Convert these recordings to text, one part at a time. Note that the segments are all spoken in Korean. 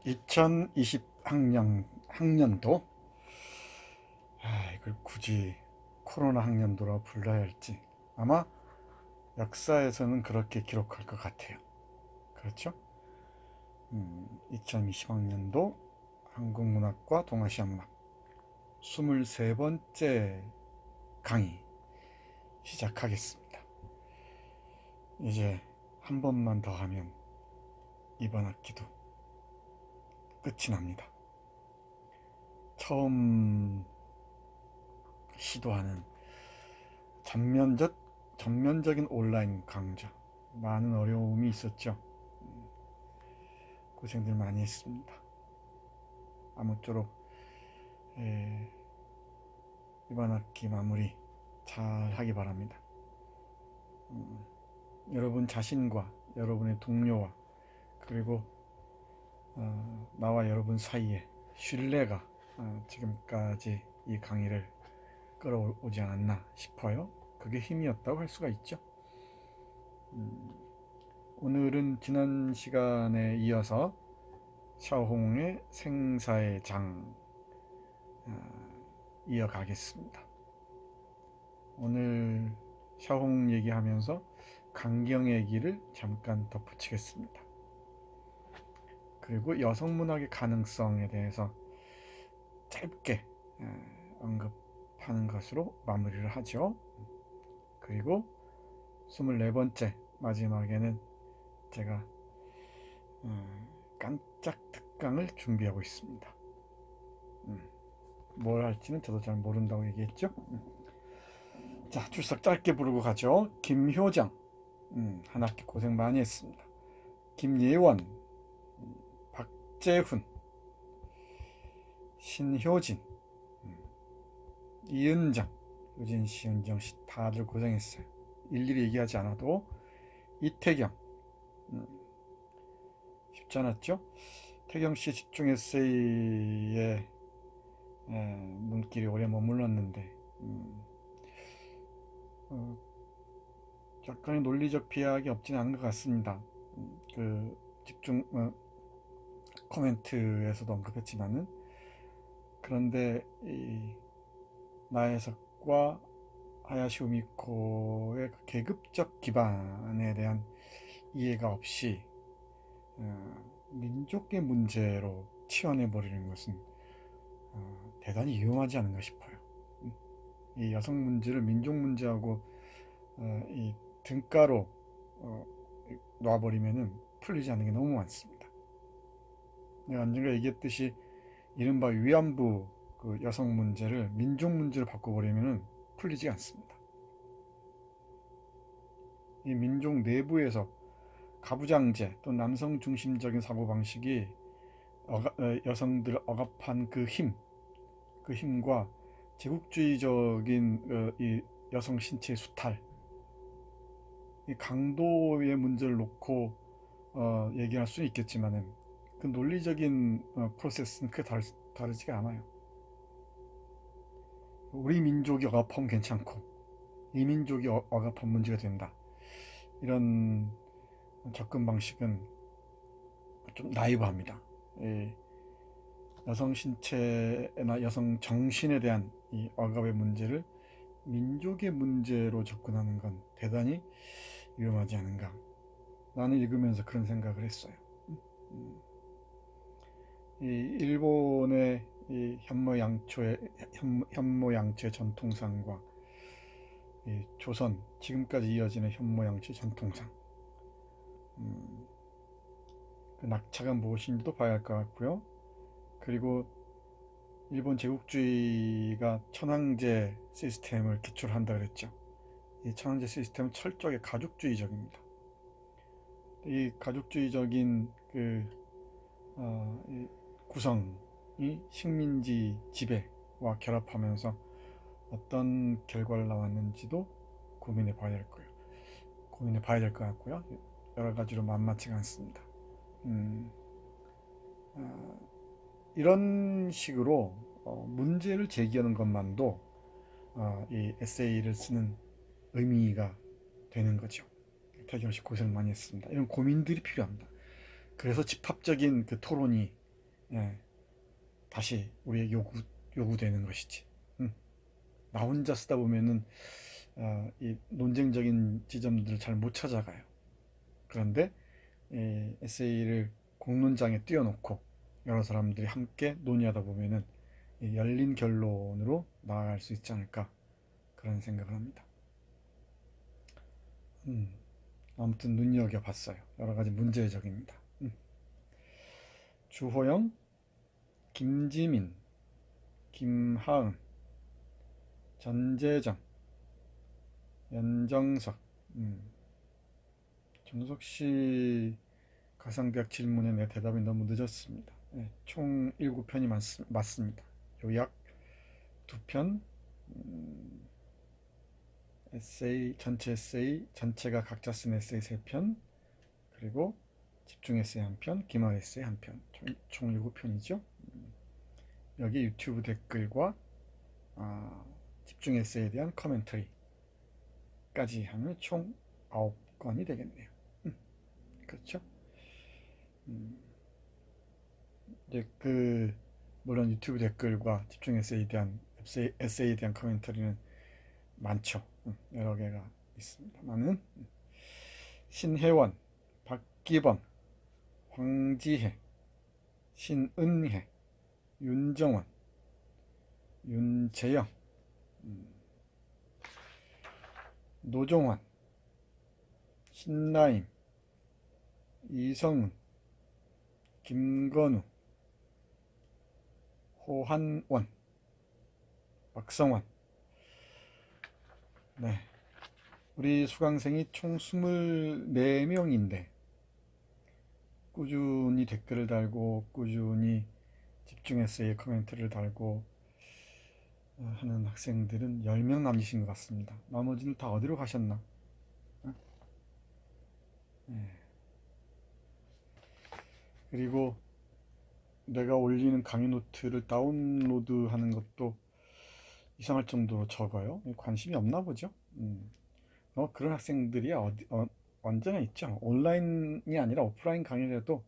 2020학년도, 이걸 굳이 코로나 학년도라 불러야 할지 아마 역사에서는 그렇게 기록할 것 같아요. 그렇죠? 2020학년도 한국문학과 동아시아문학 23번째 강의 시작하겠습니다. 이제 한 번만 더 하면 이번 학기도 끝이 납니다. 처음 시도하는 전면적인 온라인 강좌, 많은 어려움이 있었죠. 고생들 많이 했습니다. 아무쪼록 이번 학기 마무리 잘 하기 바랍니다. 여러분 자신과 여러분의 동료와 그리고 나와 여러분 사이에 신뢰가 지금까지 이 강의를 끌어오지 않았나 싶어요. 그게 힘이었다고 할 수가 있죠. 오늘은 지난 시간에 이어서 샤오홍의 생사의 장 이어가겠습니다. 오늘 샤오홍 얘기하면서 강경 얘기를 잠깐 덧붙이겠습니다. 그리고 여성문학의 가능성에 대해서 짧게 언급하는 것으로 마무리를 하죠. 그리고 24번째 마지막에는 제가 깜짝 특강을 준비하고 있습니다. 뭘 할지는 저도 잘 모른다고 얘기했죠. 자, 출석 짧게 부르고 가죠. 김효정, 한 학기 고생 많이 했습니다. 김예원, 박재훈, 신효진, 이은정, 유진씨, 은정씨 다들 고생했어요. 일일이 얘기하지 않아도. 이태경, 쉽지 않았죠? 태경씨 집중 에세이에 눈길이 오래 머물렀는데 약간의 논리적 비약이 없지는 않은 것 같습니다. 그 집중 코멘트에서도 언급했지만은, 그런데 이 나혜석과 하야시 우미코의 그 계급적 기반에 대한 이해가 없이 민족의 문제로 치환해버리는 것은 대단히 위험하지 않은가 싶어요. 이 여성 문제를 민족 문제하고 이 등가로 놔버리면은 풀리지 않는 게 너무 많습니다. 내가 언젠가 얘기했듯이 이른바 위안부 그 여성 문제를 민족 문제로 바꿔버리면은 풀리지 않습니다. 이 민족 내부에서 가부장제 또 남성 중심적인 사고방식이 여성들을 억압한 그 힘과 제국주의적인 이 여성 신체의 수탈, 이 강도의 문제를 놓고 얘기할 수는 있겠지만은 그 논리적인 프로세스는 크게 다르지가 않아요. 우리 민족이 억압하면 괜찮고 이 민족이 억압하면 문제가 된다, 이런 접근 방식은 좀 나이브합니다. 여성 신체나 여성 정신에 대한 이 억압의 문제를 민족의 문제로 접근하는 건 대단히 위험하지 않은가. 나는 읽으면서 그런 생각을 했어요. 이 일본의 이 현모양초의 전통상과 이 조선 지금까지 이어지는 현모양초의 전통상, 그 낙차가 무엇인지도 봐야 할 것 같고요. 그리고 일본 제국주의가 천황제 시스템을 기초로 한다 그랬죠. 이 천황제 시스템은 철저하게 가족주의적입니다. 이 가족주의적인 이 구성이 식민지 지배와 결합하면서 어떤 결과를 나왔는지도 고민해 봐야 될 것 같고요. 여러 가지로 만만치가 않습니다. 이런 식으로 문제를 제기하는 것만도 이 에세이를 쓰는 의미가 되는 거죠. 태경 씨 고생 많이 했습니다. 이런 고민들이 필요합니다. 그래서 집합적인 그 토론이 예, 다시 우리의 요구되는 것이지. 음, 나 혼자 쓰다 보면은 이 논쟁적인 지점들을 잘 못 찾아가요. 그런데 에세이를 공론장에 띄워놓고 여러 사람들이 함께 논의하다 보면은 열린 결론으로 나아갈 수 있지 않을까 그런 생각을 합니다. 음, 아무튼 눈여겨봤어요. 여러 가지 문제적입니다. 주호영, 김지민, 김하은, 전재정, 연정석. 정석 씨 가상대학 질문에 내 대답이 너무 늦었습니다. 네, 총 7편이 맞습니다. 요약 2편, 에세이, 전체 에세이, 전체가 각자 쓴 에세이 3편, 그리고 집중 에세이 1편, 기말 에세이 1편, 총 7편이죠. 여기 유튜브 댓글과 집중 에세이에 대한 커멘터리까지 하면 총 9건이 되겠네요. 그렇죠? 이제 물론 유튜브 댓글과 집중 에세이에 대한 커멘터리는 많죠. 여러 개가 있습니다만은 신혜원, 박기범, 황지혜, 신은혜, 윤정원, 윤재영, 노종환, 신나임, 이성훈, 김건우, 호한원, 박성환. 네, 우리 수강생이 총 24명인데 꾸준히 댓글을 달고 꾸준히 집중 에세이 코멘트를 달고 하는 학생들은 10명 남짓인 것 같습니다. 나머지는 다 어디로 가셨나? 네. 그리고 내가 올리는 강의 노트를 다운로드 하는 것도 이상할 정도로 적어요. 관심이 없나 보죠. 그런 학생들이 언제나 있죠. 온라인이 아니라 오프라인 강의라도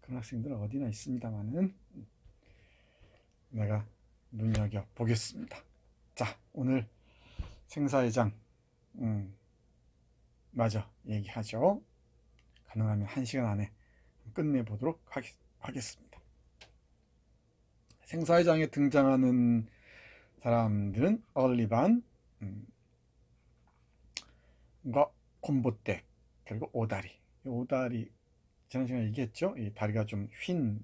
그런 학생들은 어디나 있습니다만은 내가 눈여겨보겠습니다. 자, 오늘 생사회장 마저 얘기하죠. 가능하면 1시간 안에 끝내보도록 하겠습니다. 생사회장에 등장하는 사람들은 얼리반, 콤보떼, 그리고 오다리. 오다리, 지난 시간에 얘기했죠? 이 다리가 좀 휜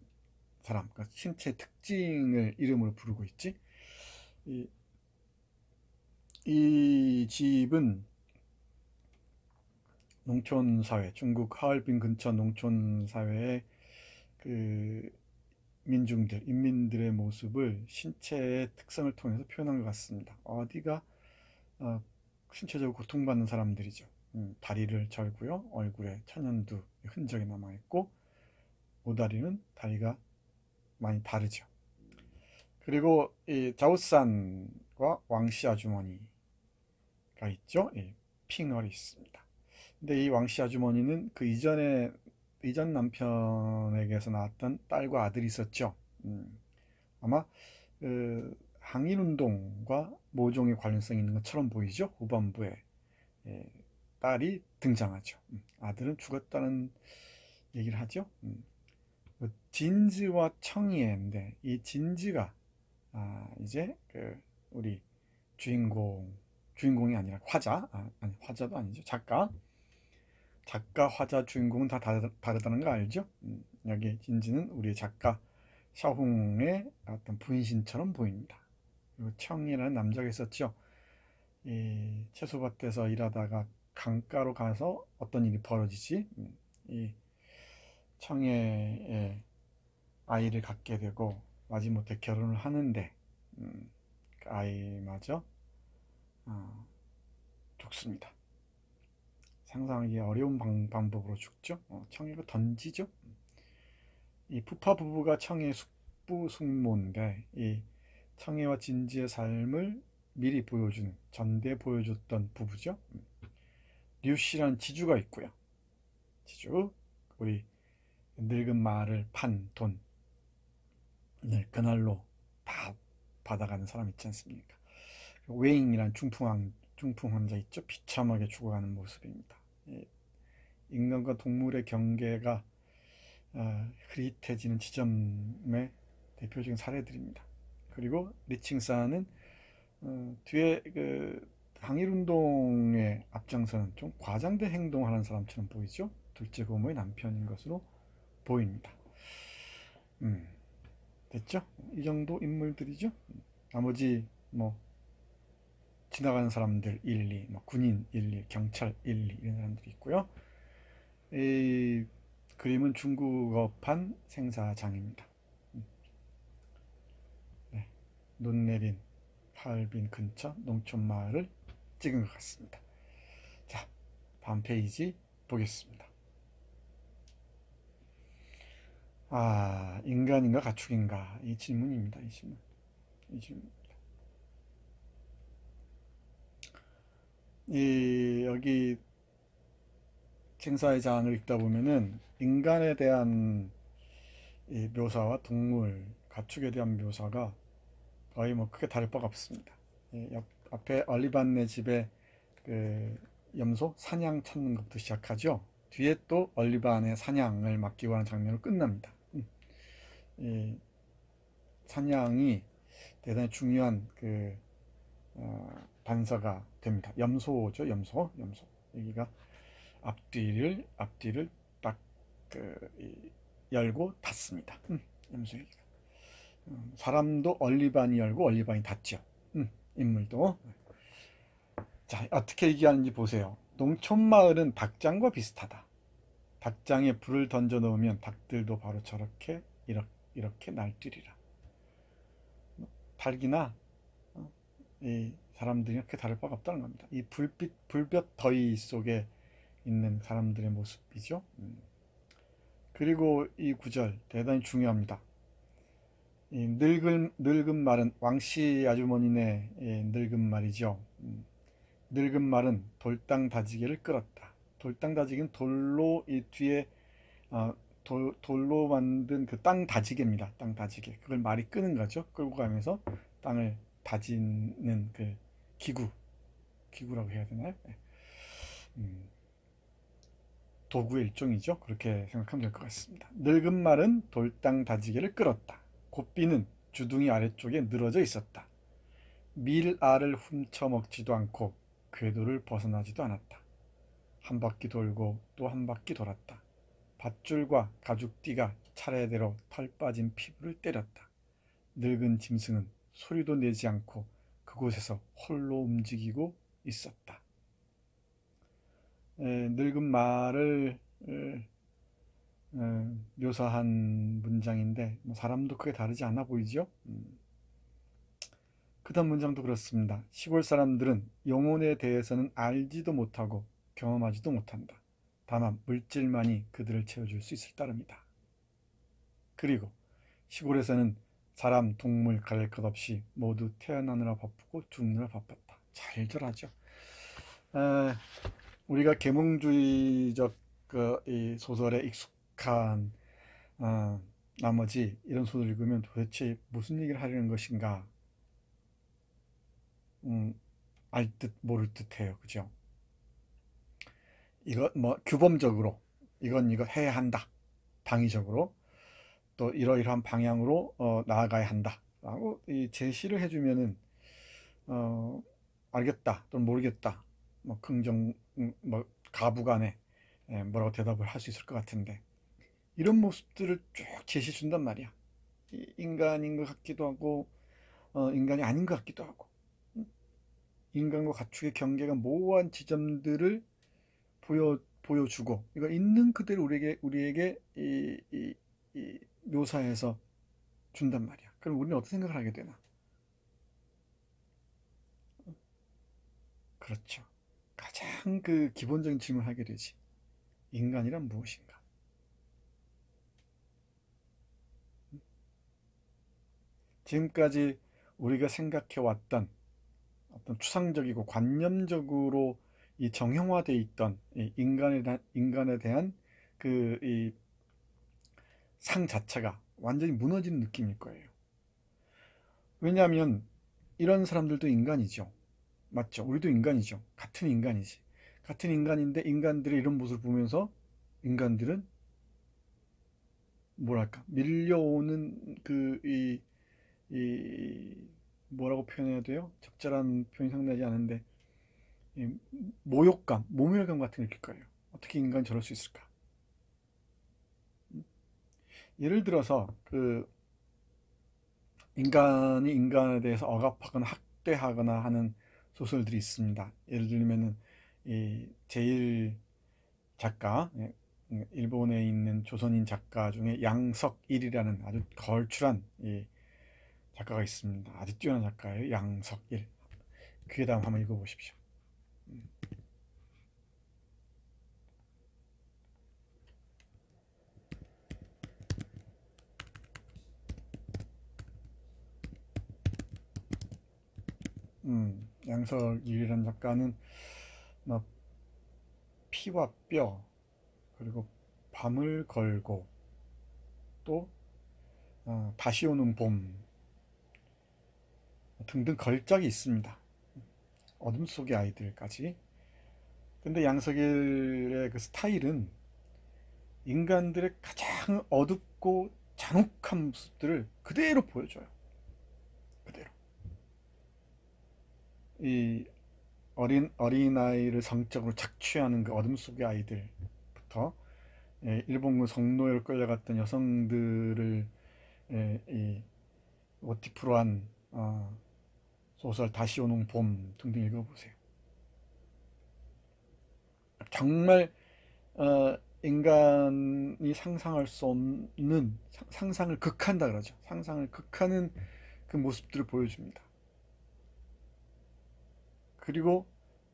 사람, 그러니까 신체 특징을 이름으로 부르고 있지. 이 집은 농촌사회, 중국 하얼빈 근처 농촌사회의 인민들의 모습을 신체의 특성을 통해서 표현한 것 같습니다. 어디가 신체적으로 고통받는 사람들이죠. 다리를 절고요. 얼굴에 천연두 흔적이 남아있고 오다리는 다리가 많이 다르죠. 그리고 이 자우산과 왕씨 아주머니가 있죠. 핑얼이 있습니다. 근데 이 왕씨 아주머니는 그 이전 남편에게서 나왔던 딸과 아들이 있었죠. 아마 항일운동과 모종의 관련성이 있는 것처럼 보이죠. 후반부에 딸이 등장하죠. 아들은 죽었다는 얘기를 하죠. 진즈와 청이애인데 이 진즈가 이제 우리 주인공이 아니라 화자, 아니 화자도 아니죠. 작가, 화자, 주인공은 다 다르다는 거 알죠? 여기 진즈는 우리 작가 샤홍의 어떤 분신처럼 보입니다. 그리고 청이라는 남자가 있었죠. 이 채소밭에서 일하다가 강가로 가서 어떤 일이 벌어지지? 이 청의 아이를 갖게 되고 마지못해 결혼을 하는데 그 아이마저 죽습니다. 상상하기 어려운 방법으로 죽죠. 청이가 던지죠. 이 푸파 부부가 청의 숙부 숙모인데 이 청이와 진지의 삶을 미리 보여주는 전대 보여줬던 부부죠. 류씨라는 지주가 있고요. 지주, 우리 늙은 말을 판 돈, 그날로 다 받아가는 사람 있지 않습니까? 웨잉이란 중풍 환자 있죠? 비참하게 죽어가는 모습입니다. 인간과 동물의 경계가 흐릿해지는 지점의 대표적인 사례들입니다. 그리고 리칭사는 뒤에 그 항일운동에 앞장서는 좀 과장된 행동을 하는 사람처럼 보이죠? 둘째 고모의 남편인 것으로 보입니다. 됐죠? 이 정도 인물들이죠. 나머지 뭐 지나가는 사람들 1, 2, 뭐 군인 1, 2, 경찰 1, 2 이런 사람들이 있고요. 이 그림은 중국어판 생사장입니다. 네, 눈 내린 하얼빈 근처 농촌 마을을 찍은 것 같습니다. 자, 다음 페이지 보겠습니다. 인간인가 가축인가? 이 질문입니다. 이 질문. 여기 생사의 장을 읽다 보면은 인간에 대한 이 묘사와 동물, 가축에 대한 묘사가 거의 뭐 크게 다를 바가 없습니다. 앞에 얼리반네 집에 그 염소 사냥 찾는 것부터 시작하죠. 뒤에 또 얼리반의 사냥을 막기 위한 장면으로 끝납니다. 이 사냥이 대단히 중요한 그 단서가 됩니다. 염소죠, 염소. 여기가 앞뒤를 딱 열고 닫습니다. 염소 여기가. 사람도 얼리반이 열고 얼리반이 닫죠. 인물도. 자, 어떻게 얘기하는지 보세요. 농촌 마을은 닭장과 비슷하다. 닭장에 불을 던져 놓으면 닭들도 바로 저렇게 이렇게 날뛰리라. 닭이나 이 사람들이 그렇게 다를 바가 없다는 겁니다. 이 불볕 더위 속에 있는 사람들의 모습이죠. 그리고 이 구절 대단히 중요합니다. 이 늙은 말은 왕씨 아주머니네 늙은 말이죠. 늙은 말은 돌땅 다지기를 끌었다. 돌땅 다지기는 돌로 이 뒤에 돌로 만든 그 땅 다지개입니다. 땅 다지개. 그걸 말이 끄는 거죠. 끌고 가면서 땅을 다지는 그 기구라고 해야 되나요? 네. 도구의 일종이죠. 그렇게 생각하면 될 것 같습니다. 늙은 말은 돌땅 다지개를 끌었다. 고삐는 주둥이 아래쪽에 늘어져 있었다. 밀알을 훔쳐 먹지도 않고 궤도를 벗어나지도 않았다. 한 바퀴 돌고 또 한 바퀴 돌았다. 밧줄과 가죽띠가 차례대로 털 빠진 피부를 때렸다. 늙은 짐승은 소리도 내지 않고 그곳에서 홀로 움직이고 있었다. 늙은 말을 묘사한 문장인데 뭐 사람도 크게 다르지 않아 보이죠? 그 다음 문장도 그렇습니다. 시골 사람들은 영혼에 대해서는 알지도 못하고 경험하지도 못한다. 다만 물질만이 그들을 채워줄 수 있을 따름이다. 그리고 시골에서는 사람, 동물 가릴 것 없이 모두 태어나느라 바쁘고 죽느라 바빴다. 잘절하죠. 우리가 계몽주의적 이 소설에 익숙한 나머지 이런 소설 읽으면 도대체 무슨 얘기를 하려는 것인가 알 듯 모를 듯 해요. 그죠? 이거 뭐 규범적으로 이거 해야 한다. 당위적으로 또 이러이러한 방향으로 나아가야 한다. 라고 이 제시를 해주면은 알겠다 또는 모르겠다. 뭐 긍정 뭐 가부간에 뭐라고 대답을 할 수 있을 것 같은데 이런 모습들을 쭉 제시해 준단 말이야. 인간인 것 같기도 하고 인간이 아닌 것 같기도 하고 인간과 가축의 경계가 모호한 지점들을 보여주고 이거 있는 그대로 우리에게 이 묘사해서 준단 말이야. 그럼 우리는 어떤 생각을 하게 되나? 그렇죠. 가장 그 기본적인 질문을 하게 되지. 인간이란 무엇인가? 지금까지 우리가 생각해왔던 어떤 추상적이고 관념적으로 이 정형화되어 있던 이 인간에 대한 그 이 상 자체가 완전히 무너지는 느낌일 거예요. 왜냐하면 이런 사람들도 인간이죠. 맞죠? 우리도 인간이죠. 같은 인간이지. 같은 인간인데 인간들의 이런 모습을 보면서 인간들은 뭐랄까 밀려오는 이 뭐라고 표현해야 돼요? 적절한 표현이 상당하지 않은데 이 모욕감, 모멸감 같은 게 느낄 거예요. 어떻게 인간이 저럴 수 있을까? 예를 들어서 그 인간이 인간에 대해서 억압하거나 학대하거나 하는 소설들이 있습니다. 예를 들면은 이 제일 작가, 일본에 있는 조선인 작가 중에 양석일이라는 아주 걸출한 이 작가가 있습니다. 아주 뛰어난 작가예요. 양석일. 그에 다음 한번 읽어보십시오. 양석일이라는 작가는 뭐 피와 뼈, 그리고 밤을 걸고, 또 다시 오는 봄 등등 걸작이 있습니다. 어둠 속의 아이들까지. 근데 양석일의 그 스타일은 인간들의 가장 어둡고 잔혹한 모습들을 그대로 보여줘요. 그대로. 이 어린아이를 성적으로 착취하는 그 어둠 속의 아이들부터, 일본 그 성노예로 끌려갔던 여성들을 이 모티프로 한 소설 다시 오는 봄 등등 읽어보세요. 정말 인간이 상상할 수 없는 상상을 극한다 그러죠. 상상을 극하는 그 모습들을 보여줍니다. 그리고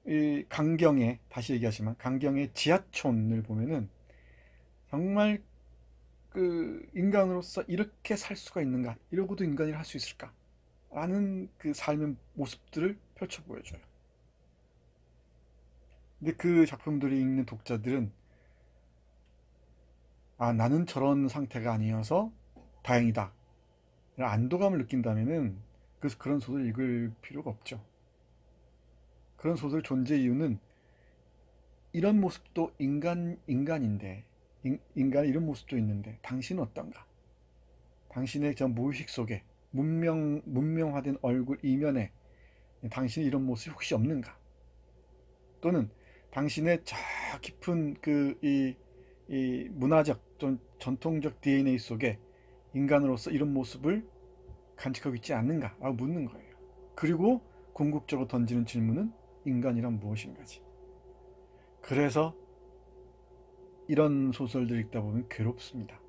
이 강경의, 다시 얘기하지만 강경의 지하촌을 보면은 정말 그 인간으로서 이렇게 살 수가 있는가, 이러고도 인간이 할 수 있을까 라는 그 삶의 모습들을 펼쳐 보여줘요. 근데 그 작품들이 읽는 독자들은 나는 저런 상태가 아니어서 다행이다, 안도감을 느낀다면은 그래서 그런 소설 읽을 필요가 없죠. 그런 소설 존재 이유는 이런 모습도 인간인데, 인간의 이런 모습도 있는데 당신은 어떤가? 당신의 저 무의식 속에 문명화된 얼굴 이면에 당신의 이런 모습이 혹시 없는가? 또는 당신의 저 깊은 이 문화적 좀 전통적 DNA 속에 인간으로서 이런 모습을 간직하고 있지 않는가? 라고 묻는 거예요. 그리고 궁극적으로 던지는 질문은 인간이란 무엇인가지. 그래서 이런 소설들 읽다 보면 괴롭습니다.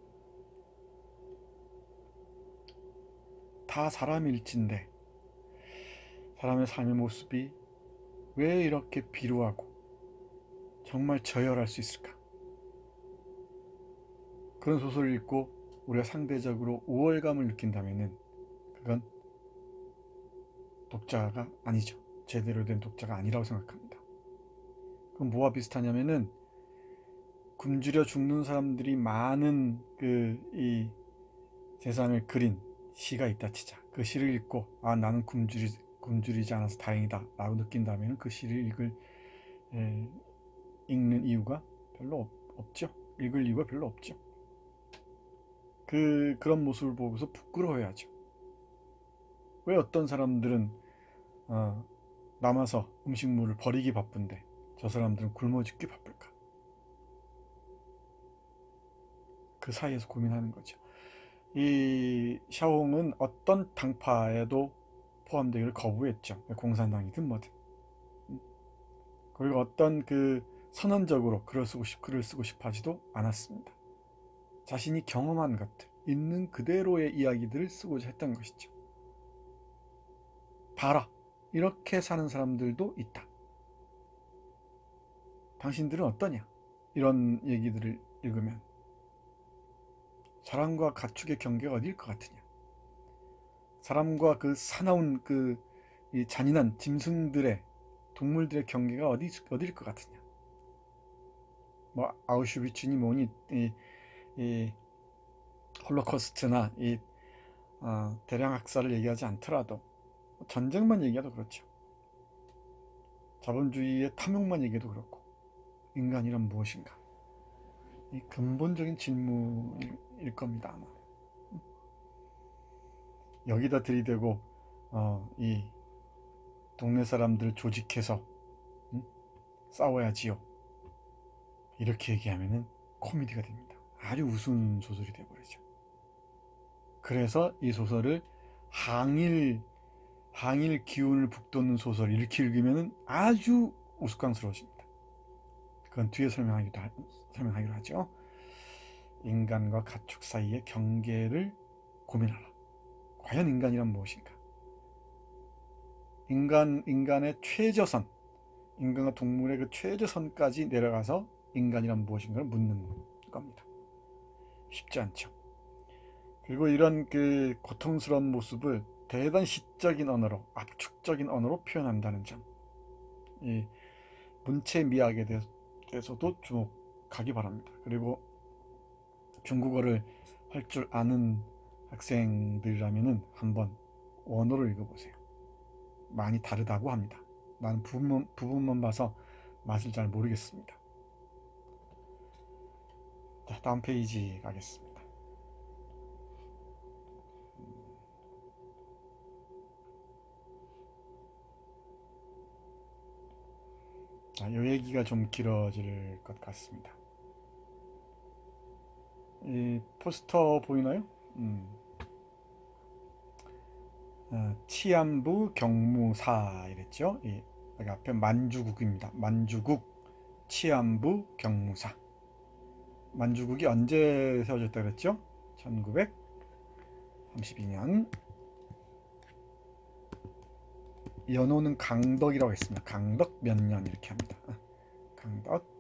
다 사람일진데 사람의 삶의 모습이 왜 이렇게 비루하고 정말 저열할 수 있을까? 그런 소설을 읽고 우리가 상대적으로 우월감을 느낀다면 그건 독자가 아니죠. 제대로 된 독자가 아니라고 생각합니다. 그럼 뭐와 비슷하냐면은 굶주려 죽는 사람들이 많은 이 세상을 그린 시가 있다 치자. 그 시를 읽고 나는 굶주리지 않아서 다행이다 라고 느낀다면 그 시를 읽는 이유가 별로 없죠. 읽을 이유가 별로 없죠. 그런 모습을 보고서 부끄러워해야죠. 왜 어떤 사람들은 남아서 음식물을 버리기 바쁜데 저 사람들은 굶어 죽기 바쁠까? 그 사이에서 고민하는 거죠. 이 샤옹은 어떤 당파에도 포함되기를 거부했죠. 공산당이든 뭐든. 그리고 어떤 선언적으로 글을 쓰고 싶어 하지도 않았습니다. 자신이 경험한 것들, 있는 그대로의 이야기들을 쓰고자 했던 것이죠. 봐라, 이렇게 사는 사람들도 있다. 당신들은 어떠냐? 이런 얘기들을 읽으면 사람과 가축의 경계가 어디일 것 같으냐? 사람과 그 사나운 이 잔인한 짐승들의, 동물들의 경계가 어디일 것 같으냐? 뭐 아우슈비츠니 뭐니 이 홀로코스트나 이 대량 학살을 얘기하지 않더라도 전쟁만 얘기해도 그렇죠. 자본주의의 탐욕만 얘기해도 그렇고 인간이란 무엇인가? 이 근본적인 질문일 겁니다 아마. 여기다 들이대고 이 동네 사람들 조직해서 싸워야지요 이렇게 얘기하면은 코미디가 됩니다. 아주 우스운 소설이 돼버리죠. 그래서 이 소설을 항일 기운을 북돋는 소설 이렇게 읽으면 아주 우스꽝스러워집니다. 그건 뒤에 설명하기로 하죠. 인간과 가축 사이의 경계를 고민하라. 과연 인간이란 무엇인가? 인간의 최저선, 인간과 동물의 그 최저선까지 내려가서 인간이란 무엇인가를 묻는 겁니다. 쉽지 않죠. 그리고 이런 그 고통스러운 모습을 대단히 시적인 언어로, 압축적인 언어로 표현한다는 점, 이 문체 미학에 대해서도 주목하기 바랍니다. 그리고 중국어를 할 줄 아는 학생들이라면 한번 원어를 읽어보세요. 많이 다르다고 합니다. 나는 부분만 봐서 맛을 잘 모르겠습니다. 자, 다음 페이지 가겠습니다. 자, 이 얘기가 좀 길어질 것 같습니다. 이 포스터 보이나요? 치안부 경무사 이랬죠. 여기 앞에 만주국입니다. 만주국 치안부 경무사. 만주국이 언제 세워졌다 그랬죠? 1932년. 연호는 강덕이라고 했습니다. 강덕 몇 년 이렇게 합니다. 강덕.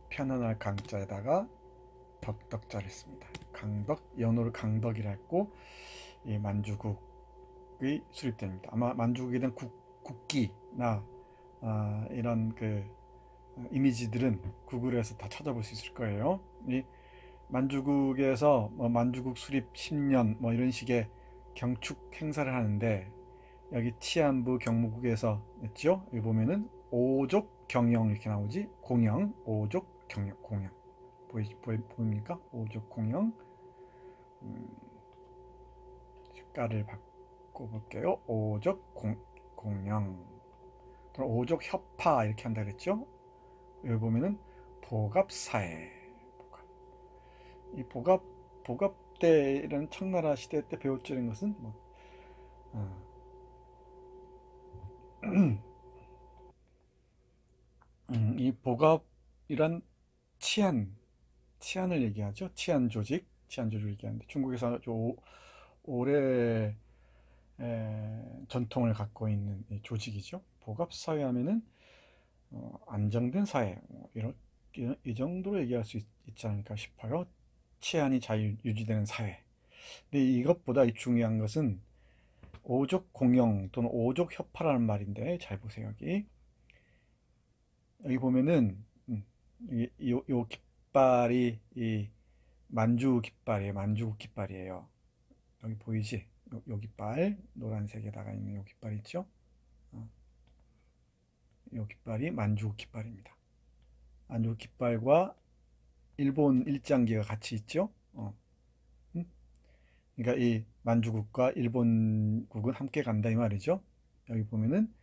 편안할 강자에다가 덕덕자를 했습니다. 강덕, 연호를 강덕이라 했고, 이 만주국이 수립됩니다. 아마 만주국에 대한 국기나 이런 그 이미지들은 구글에서 다 찾아볼 수 있을 거예요. 이 만주국에서 만주국 수립 10년 뭐 이런 식의 경축 행사를 하는데, 여기 치안부 경무국에서 했죠. 여기 보면은 오족 경영 이렇게 나오지. 공영, 오족 경영, 공영 보입니까? 오족 공영. 색깔을 바꿔볼게요. 오족 공영. 오족 협파 이렇게 한다 그랬죠. 여기 보면은 보갑사회. 이 보갑 때라는 청나라 시대 때 배울 줄 아는 것은 이 보갑이란 치안을 얘기하죠. 치안 조직을 얘기하는데, 중국에서 아주 오래 전통을 갖고 있는 조직이죠. 보갑사회 하면은 안정된 사회, 이 정도로 얘기할 수 있지 않을까 싶어요. 치안이 잘 유지되는 사회. 근데 이것보다 중요한 것은 오족 공영 또는 오족 협파라는 말인데, 잘 보세요. 여기 보면은 요 깃발이 이 만주 깃발이에요. 만주국 깃발이에요. 여기 보이지? 요 깃발, 노란색에다가 있는 요 깃발 있죠? 요 깃발이 만주국 깃발입니다. 만주국 깃발과 일본 일장기가 같이 있죠? 그러니까 이 만주국과 일본국은 함께 간다 이 말이죠. 여기 보면은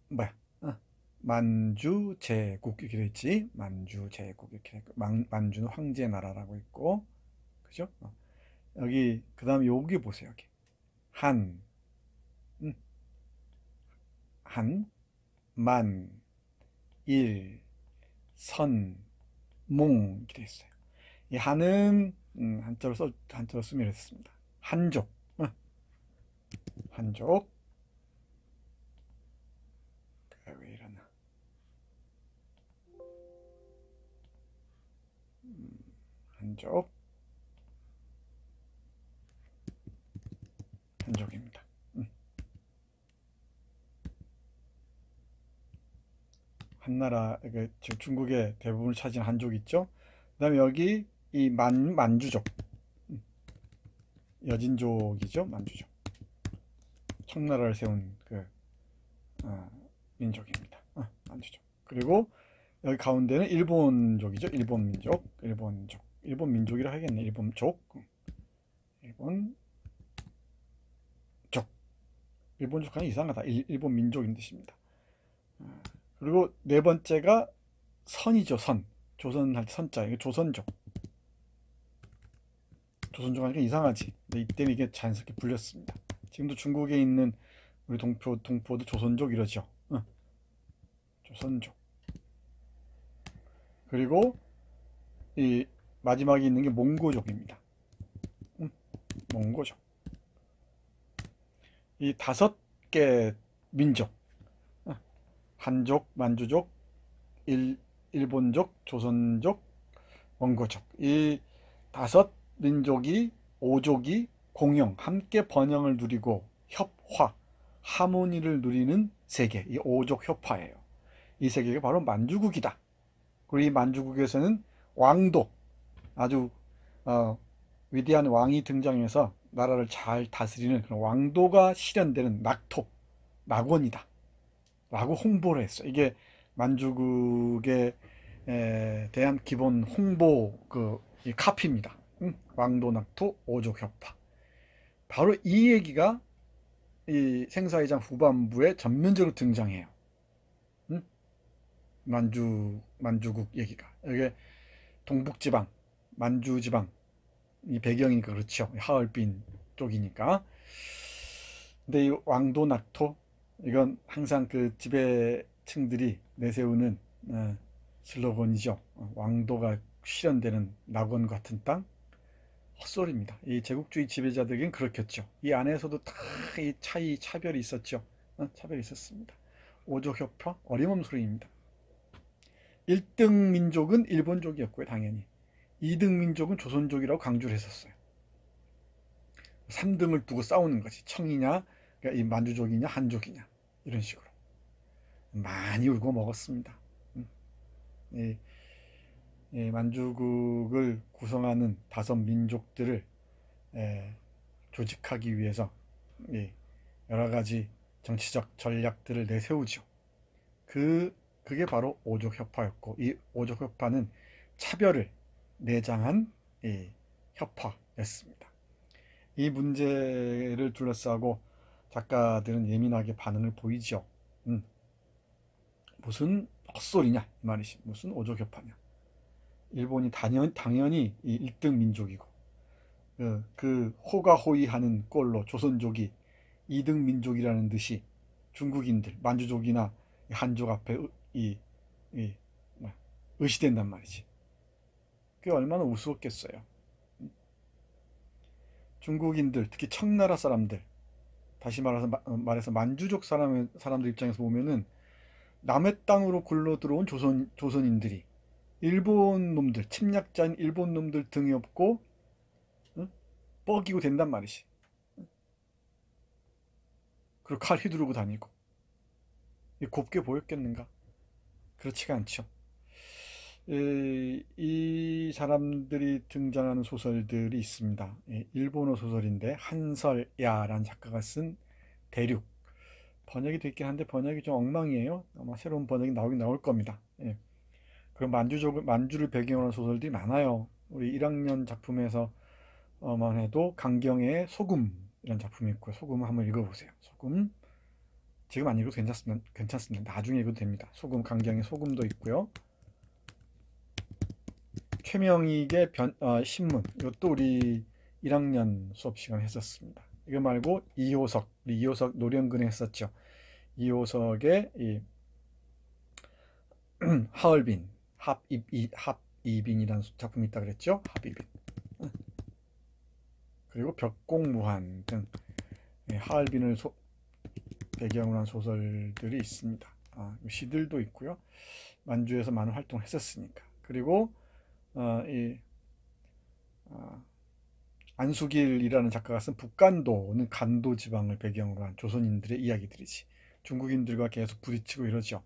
뭐야? 만주제국 이렇게 돼 있지. 만주제국 이렇게 있고, 만주는 황제 나라라고 있고, 그죠? 여기 그다음 여기 보세요. 여기 한, 한, 만, 일, 선, 몽 이렇게 돼 있어요. 이 한은 한자로 쓰면 이렇습니다. 한족, 한족. 왜 이러나? 한족, 한족입니다. 한나라, 중국의 대부분을 차지한 한족 있죠. 그 다음에 여기 이 만주족, 여진족이죠. 만주족. 청나라를 세운 그 민족입니다. 만주족. 그리고 여기 가운데는 일본족이죠. 일본민족. 일본민족이라 하겠네. 일본족. 일본족. 일본족 하니 이상하다. 일본민족인 뜻입니다. 그리고 네 번째가 선이죠. 선. 조선할 때 선자. 이게 조선족. 조선족 하니까 이상하지. 근데 이때는 이게 자연스럽게 불렸습니다. 지금도 중국에 있는 우리 동포도 조선족 이러죠. 조선족. 그리고 이 마지막에 있는 게 몽고족입니다. 몽고족. 이 5개 민족, 한족, 만주족, 일본족, 조선족, 몽고족, 이 5민족이 5족이 공영, 함께 번영을 누리고 협화, 하모니를 누리는 세계, 이 5족 협화예요. 이 세계가 바로 만주국이다. 그리고 이 만주국에서는 왕도, 아주 위대한 왕이 등장해서 나라를 잘 다스리는 그런 왕도가 실현되는 낙원이다 라고 홍보를 했어. 이게 만주국에 대한 기본 홍보 이 카피입니다. 왕도 낙토 오족 협화. 바로 이 얘기가 이 생사회장 후반부에 전면적으로 등장해요. 만주국 얘기가. 이게 동북지방, 만주지방 이 배경이니까 그렇죠. 하얼빈 쪽이니까. 근데 이 왕도 낙토 이건 항상 그 지배층들이 내세우는 슬로건이죠. 왕도가 실현되는 낙원 같은 땅. 헛소리입니다. 이 제국주의 지배자들에겐 그렇겠죠. 이 안에서도 다 이 차별이 있었죠. 차별이 있었습니다. 오족협화 어림없는 소리입니다. 1등 민족은 일본족이었고요. 당연히 2등 민족은 조선족이라고 강조를 했었어요. 3등을 두고 싸우는 거지. 청이냐, 그러니까 이 만주족이냐, 한족이냐, 이런 식으로 많이 울고 먹었습니다. 이 만주국을 구성하는 5민족들을 조직하기 위해서 여러 가지 정치적 전략들을 내세우죠. 그게 바로 오족협화였고, 이 오족협화는 차별을 내장한 협화였습니다. 이 문제를 둘러싸고 작가들은 예민하게 반응을 보이죠. 무슨 헛소리냐 이 말이지. 무슨 오족협화냐. 일본이 당연히 이 1등 민족이고 그 호가호위하는 꼴로 조선족이 2등 민족이라는 듯이 중국인들, 만주족이나 한족 앞에 의시된단 말이지. 그게 얼마나 우스웠겠어요. 중국인들, 특히 청나라 사람들, 다시 말해서 만주족 사람들 입장에서 보면은 남의 땅으로 굴러 들어온 조선인들이 일본 놈들, 침략자인 일본 놈들 등에 업고 뻐기고 된단 말이지. 그리고 칼 휘두르고 다니고. 곱게 보였겠는가? 그렇지가 않죠. 이 사람들이 등장하는 소설들이 있습니다. 일본어 소설인데 한설야라는 작가가 쓴 대륙. 번역이 됐긴 한데 번역이 좀 엉망이에요. 아마 새로운 번역이 나올 겁니다. 그럼 만주를 배경으로 한 소설들이 많아요. 우리 1학년 작품에서만 해도 강경의 소금 이런 작품이 있고요. 소금을 한번 읽어보세요. 소금. 지금 안 읽어도 괜찮습니다. 나중에 읽어도 됩니다. 소금, 강경의 소금도 있고요. 최명익의 신문. 이것도 우리 1학년 수업 시간에 했었습니다. 이거 말고 이효석 노령근에 했었죠. 이효석의 하얼빈, 합이빈이라는 작품이 있다 그랬죠. 합이빈. 그리고 벽공무한 등 하얼빈을 배경으로 한 소설들이 있습니다. 시들도 있고요. 만주에서 많은 활동을 했었으니까. 그리고 안수길이라는 작가가 쓴 북간도는 간도 지방을 배경으로 한 조선인들의 이야기들이지. 중국인들과 계속 부딪히고 이러죠.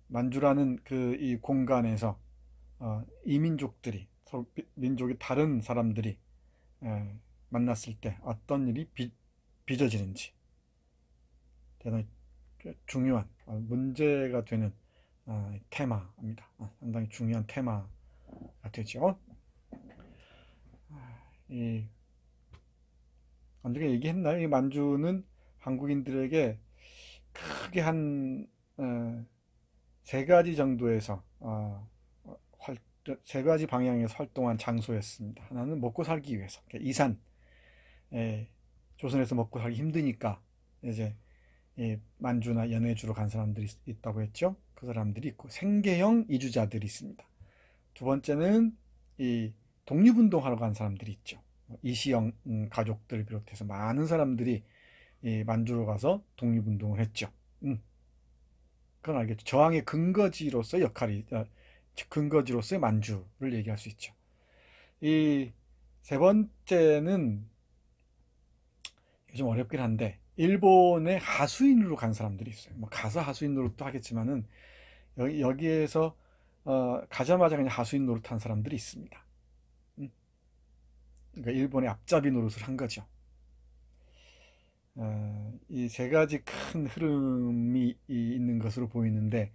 만주라는 이 공간에서 이민족들이 서로 민족이 다른 사람들이 만났을 때 어떤 일이 빚어지는지 대단히 중요한 문제가 되는 테마입니다. 상당히 중요한 테마가 되죠. 이 언젠가 얘기했나요? 이 만주는 한국인들에게 크게 한 세 가지 정도에서 세 가지 방향에서 활동한 장소였습니다. 하나는 먹고 살기 위해서, 그러니까 이산, 조선에서 먹고 살기 힘드니까 이제 만주나 연해주로 간 사람들이 있다고 했죠. 그 사람들이 있고 생계형 이주자들이 있습니다. 두 번째는 이 독립운동하러 간 사람들이 있죠. 이시영 가족들을 비롯해서 많은 사람들이 이 만주로 가서 독립운동을 했죠. 그건 알겠죠. 저항의 근거지로서의 역할이 근거지로서의 만주를 얘기할 수 있죠. 이 세 번째는 좀 어렵긴 한데 일본의 하수인으로 간 사람들이 있어요. 뭐 가서 하수인 노릇도 하겠지만은 여기에서 가자마자 그냥 하수인 노릇한 사람들이 있습니다. 그러니까 일본의 앞잡이 노릇을 한 거죠. 이 세 가지 큰 흐름이 있는 것으로 보이는데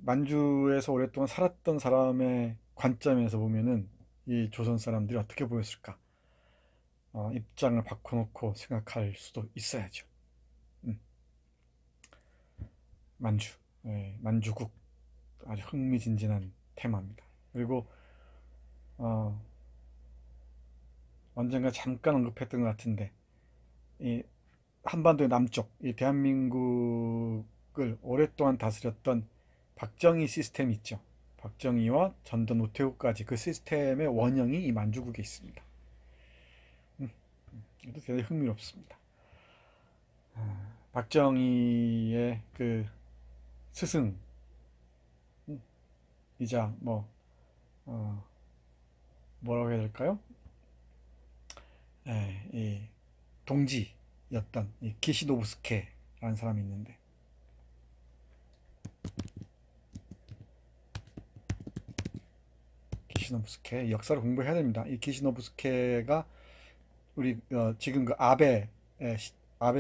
만주에서 오랫동안 살았던 사람의 관점에서 보면은 이 조선 사람들이 어떻게 보였을까? 입장을 바꿔놓고 생각할 수도 있어야죠. 만주, 만주국 아주 흥미진진한 테마입니다. 그리고 언젠가 잠깐 언급했던 것 같은데 이 한반도의 남쪽, 이 대한민국을 오랫동안 다스렸던 박정희 시스템 있죠. 박정희와 전두환 노태우까지 그 시스템의 원형이 이 만주국에 있습니다. 이것도 대단히 흥미롭습니다. 박정희의 그 스승 이자 뭐라고 해야 될까요? 이 동지였던 이 기시노부스케라는 사람이 있는데 기시노부스케 역사를 공부해야 됩니다. 이 기시노부스케가 우리 지금 그 아베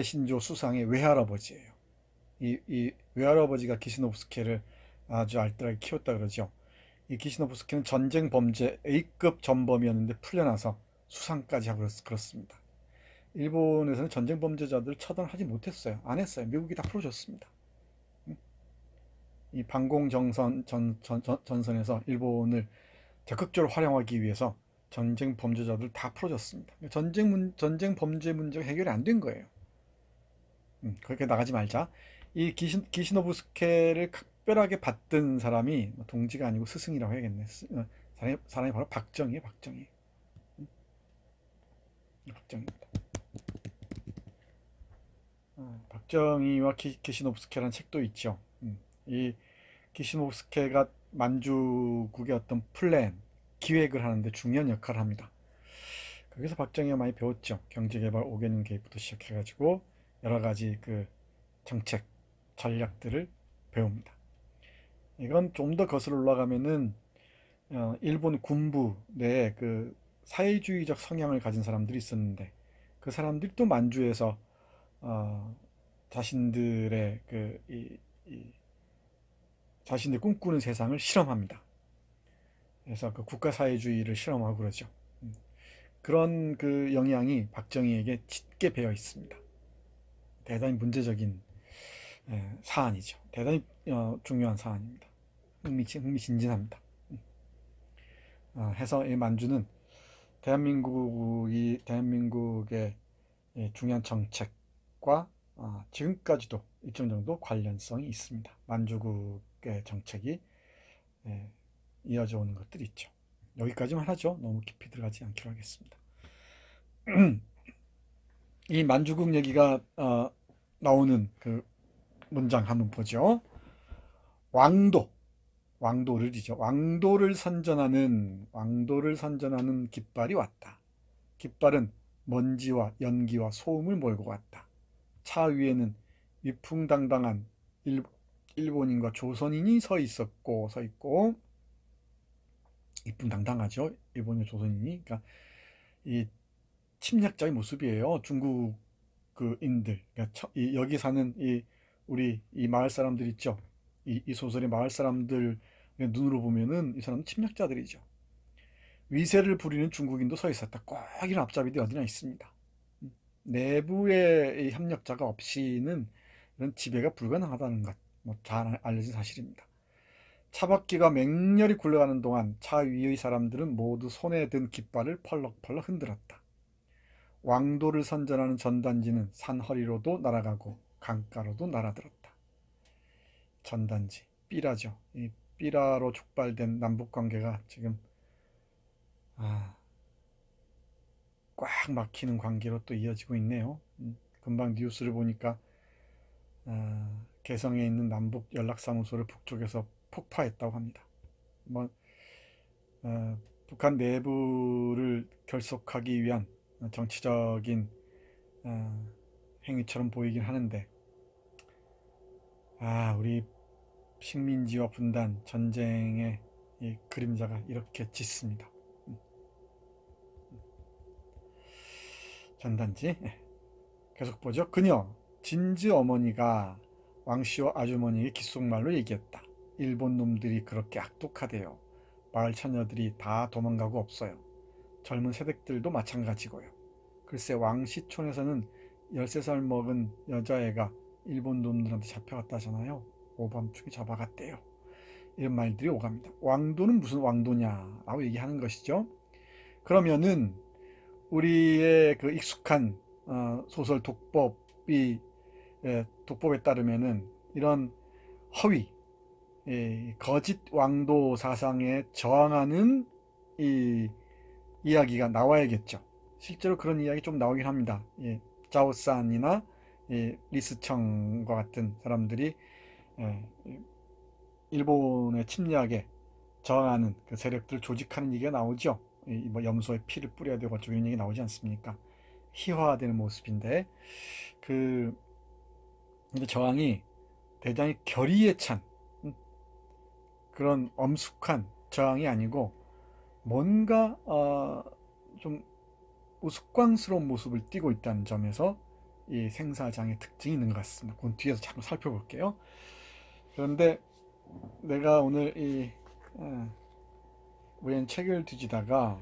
신조 수상의 외할아버지예요. 이 외할아버지가 기시노부스케를 아주 알뜰하게 키웠다 그러죠. 이 기시노부스케는 전쟁 범죄 A급 전범이었는데 풀려나서 수상까지 하고 그렇습니다. 일본에서는 전쟁 범죄자들 처단하지 못했어요. 안 했어요. 미국이 다 풀어줬습니다. 이 반공정선 전선에서 일본을 적극적으로 활용하기 위해서 전쟁 범죄자들 다 풀어줬습니다. 전쟁 범죄 문제가 해결이 안 된 거예요. 그렇게 나가지 말자. 이 기시노부스케를 각별하게 받던 사람이 동지가 아니고 스승이라고 해야겠네. 사람이 바로 박정희예요. 박정희입니다. 박정희와 기시노부스케라는 책도 있죠. 이 기시노부스케가 만주국의 어떤 플랜, 기획을 하는데 중요한 역할을 합니다. 거기서 박정희가 많이 배웠죠. 경제개발 5개년 계획부터 시작해가지고 여러 가지 그 정책, 전략들을 배웁니다. 이건 좀 더 거슬러 올라가면은 일본 군부 내에 그 사회주의적 성향을 가진 사람들이 있었는데 그 사람들이 또 만주에서 자신들의 자신들 꿈꾸는 세상을 실험합니다. 그래서 그 국가사회주의를 실험하고 그러죠. 그런 그 영향이 박정희에게 짙게 배어 있습니다. 대단히 문제적인 사안이죠. 대단히 중요한 사안입니다. 흥미진진합니다. 해서 이 만주는 대한민국의 중요한 정책과 지금까지도 일정 정도 관련성이 있습니다. 만주국의 정책이 이어져 오는 것들이 있죠. 여기까지만 하죠. 너무 깊이 들어가지 않기로 하겠습니다. 이 만주국 얘기가 나오는 그 문장 한번 보죠. 왕도를이죠. 왕도를 선전하는 깃발이 왔다. 깃발은 먼지와 연기와 소음을 몰고 왔다. 차 위에는 위풍당당한 일본인과 조선인이 서 있고 이쁨당당하죠. 일본의 조선인이. 그러니까 이 침략자의 모습이에요. 중국 그인들. 그러니까 여기 사는 우리 이 마을 사람들 있죠. 이 소설의 마을 사람들 눈으로 보면은 이 사람은 침략자들이죠. 위세를 부리는 중국인도 서 있었다. 꼭 이런 앞잡이들이 어디나 있습니다. 내부의 이 협력자가 없이는 이런 지배가 불가능하다는 것, 뭐 잘 알려진 사실입니다. 차바퀴가 맹렬히 굴러가는 동안 차 위의 사람들은 모두 손에 든 깃발을 펄럭펄럭 흔들었다. 왕도를 선전하는 전단지는 산 허리로도 날아가고 강가로도 날아들었다. 전단지, 삐라죠. 이 삐라로 촉발된 남북관계가 지금 꽉 막히는 관계로 또 이어지고 있네요. 금방 뉴스를 보니까 개성에 있는 남북 연락사무소를 북쪽에서 폭파했다고 합니다. 뭐 북한 내부를 결속하기 위한 정치적인 행위처럼 보이긴 하는데, 우리 식민지와 분단, 전쟁의 이 그림자가 이렇게 짙습니다. 전단지 계속 보죠. 그녀 진즈 어머니가 왕씨와 아주머니에게 귓속말로 얘기했다. 일본 놈들이 그렇게 악독하대요. 마을 처녀들이 다 도망가고 없어요. 젊은 새댁들도 마찬가지고요. 글쎄 왕시촌에서는 13살 먹은 여자애가 일본 놈들한테 잡혀갔다잖아요. 오밤중에 잡아갔대요. 이런 말들이 오갑니다. 왕도는 무슨 왕도냐 라고 얘기하는 것이죠. 그러면은 우리의 그 익숙한 소설 독법에 따르면은 이런 허위, 거짓 왕도 사상에 저항하는 이 이야기가 나와야겠죠. 실제로 그런 이야기 좀 나오긴 합니다. 자오산이나 리스청과 같은 사람들이 일본의 침략에 저항하는 그 세력들을 조직하는 얘기가 나오죠. 뭐 염소에 피를 뿌려야 되고 어쩌고 이런 얘기 나오지 않습니까? 희화화되는 모습인데 그 저항이 대단히 결의에 찬 그런 엄숙한 저항이 아니고 뭔가 좀 우스꽝스러운 모습을 띠고 있다는 점에서 이 생사장의 특징이 있는 것 같습니다. 그건 뒤에서 잠깐 살펴볼게요. 그런데 내가 오늘 우연 책을 뒤지다가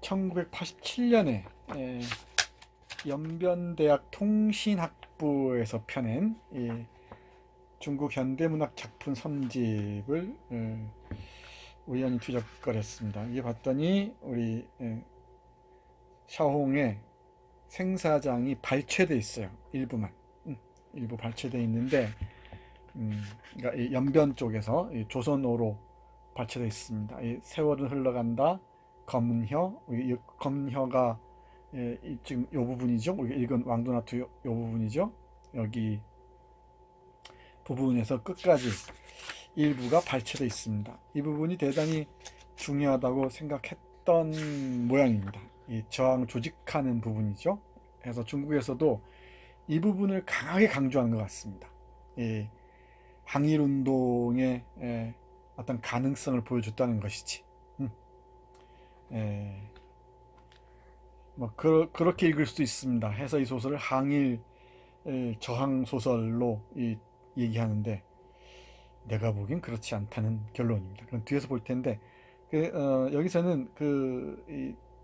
1987년에 연변대학 통신학부에서 펴낸 중국 현대문학 작품 선집을 우연히 뒤적거렸습니다. 이게 봤더니 우리 샤홍의 생사장이 발췌되어 있어요. 일부만. 일부 발췌되어 있는데 그러니까 이 연변 쪽에서 조선어로 발췌되어 있습니다. 이 세월은 흘러간다. 검혀. 이 검혀가 지금 이 부분이죠. 우리가 읽은 왕도나투 이 부분이죠. 여기 부분에서 끝까지 일부가 발췌되어 있습니다. 이 부분이 대단히 중요하다고 생각했던 모양입니다. 이 저항을 조직하는 부분이죠. 그래서 중국에서도 이 부분을 강하게 강조하는 것 같습니다. 항일운동의 어떤 가능성을 보여줬다는 것이지. 뭐 그렇게 읽을 수도 있습니다. 해서 이 소설을 항일 저항 소설로 얘기하는데 내가 보기엔 그렇지 않다는 결론입니다. 그럼 뒤에서 볼 텐데 여기서는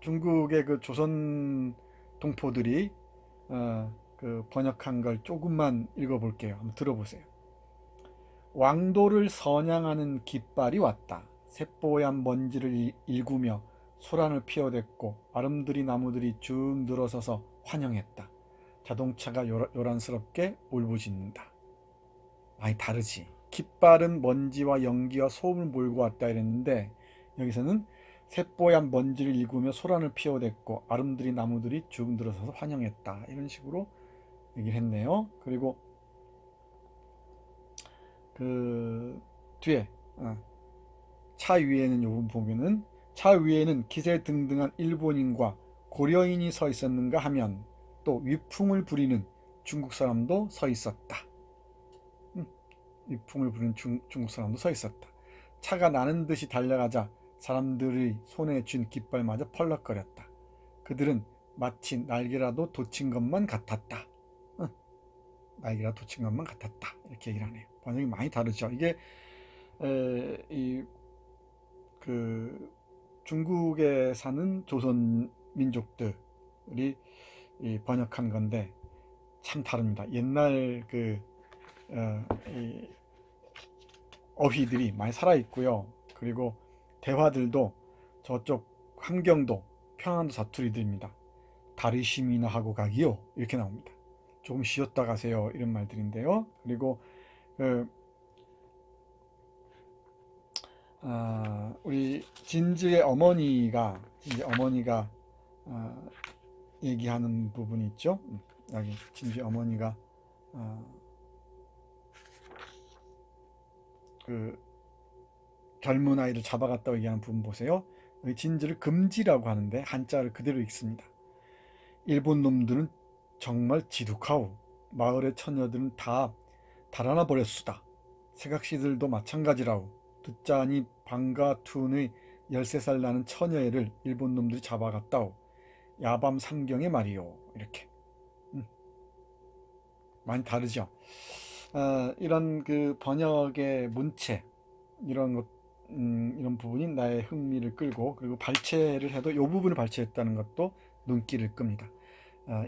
중국의 그 조선 동포들이 그 번역한 걸 조금만 읽어볼게요. 한번 들어보세요. 왕도를 선양하는 깃발이 왔다. 새뽀얀 먼지를 일구며 소란을 피워댔고 아름드리 나무들이 쭉 늘어서서 환영했다. 자동차가 요란스럽게 울부짖는다. 많이 다르지. 깃발은 먼지와 연기와 소음을 몰고 왔다 이랬는데 여기서는 새뽀얀 먼지를 일구며 소란을 피워댔고 아름드리 나무들이 쭉 늘어서서 환영했다. 이런 식으로 얘기를 했네요. 그리고 그 뒤에 차 위에는 요번 보면은 차 위에는 기세등등한 일본인과 고려인이 서 있었는가 하면 또 위풍을 부리는 중국 사람도 서 있었다. 위풍을 부리는 중국 사람도 서 있었다. 차가 나는 듯이 달려가자 사람들의 손에 쥔 깃발마저 펄럭거렸다. 그들은 마치 날개라도 돋친 것만 같았다. 날개라도 돋친 것만 같았다. 이렇게 얘기를 하네요. 번역이 많이 다르죠. 이게 그 중국에 사는 조선 민족들이 번역한 건데 참 다릅니다. 옛날 이 어휘들이 많이 살아 있고요. 그리고 대화들도 저쪽 환경도 평안도 사투리들입니다. 다르심이나 하고 가기요 이렇게 나옵니다. 조금 쉬었다 가세요 이런 말들인데요. 그리고 우리 진즈의 어머니가 얘기하는 부분이 있죠. 여기 진즈의 어머니가 그 젊은 아이를 잡아갔다고 얘기하는 부분 보세요. 여기 진즈를 금지라고 하는데 한자를 그대로 읽습니다. 일본 놈들은 정말 지독하오. 마을의 처녀들은 다 달아나 버렸수다. 새각시들도 마찬가지라오. 듣자니 방가툰의 13살 나는 처녀애를 일본 놈들이 잡아갔다오. 야밤 삼경에 말이오. 이렇게 많이 다르죠. 이런 그 번역의 문체 이런 것 이런 부분이 나의 흥미를 끌고, 그리고 발췌를 해도 이 부분을 발췌했다는 것도 눈길을 끕니다.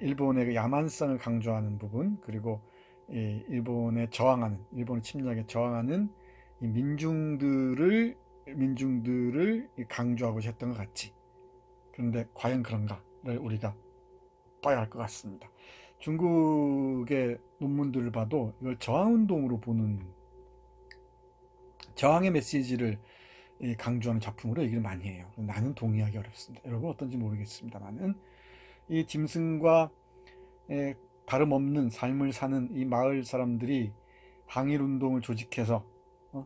일본의 그 야만성을 강조하는 부분, 그리고 일본의 침략에 저항하는 이 민중들을 강조하고자 했던 것 같지. 그런데 과연 그런가를 우리가 봐야 할 것 같습니다. 중국의 논문들을 봐도 이걸 저항운동으로 보는, 저항의 메시지를 강조하는 작품으로 얘기를 많이 해요. 나는 동의하기 어렵습니다. 여러분 어떤지 모르겠습니다만은 이 짐승과 다름없는 삶을 사는 이 마을 사람들이 항일운동을 조직해서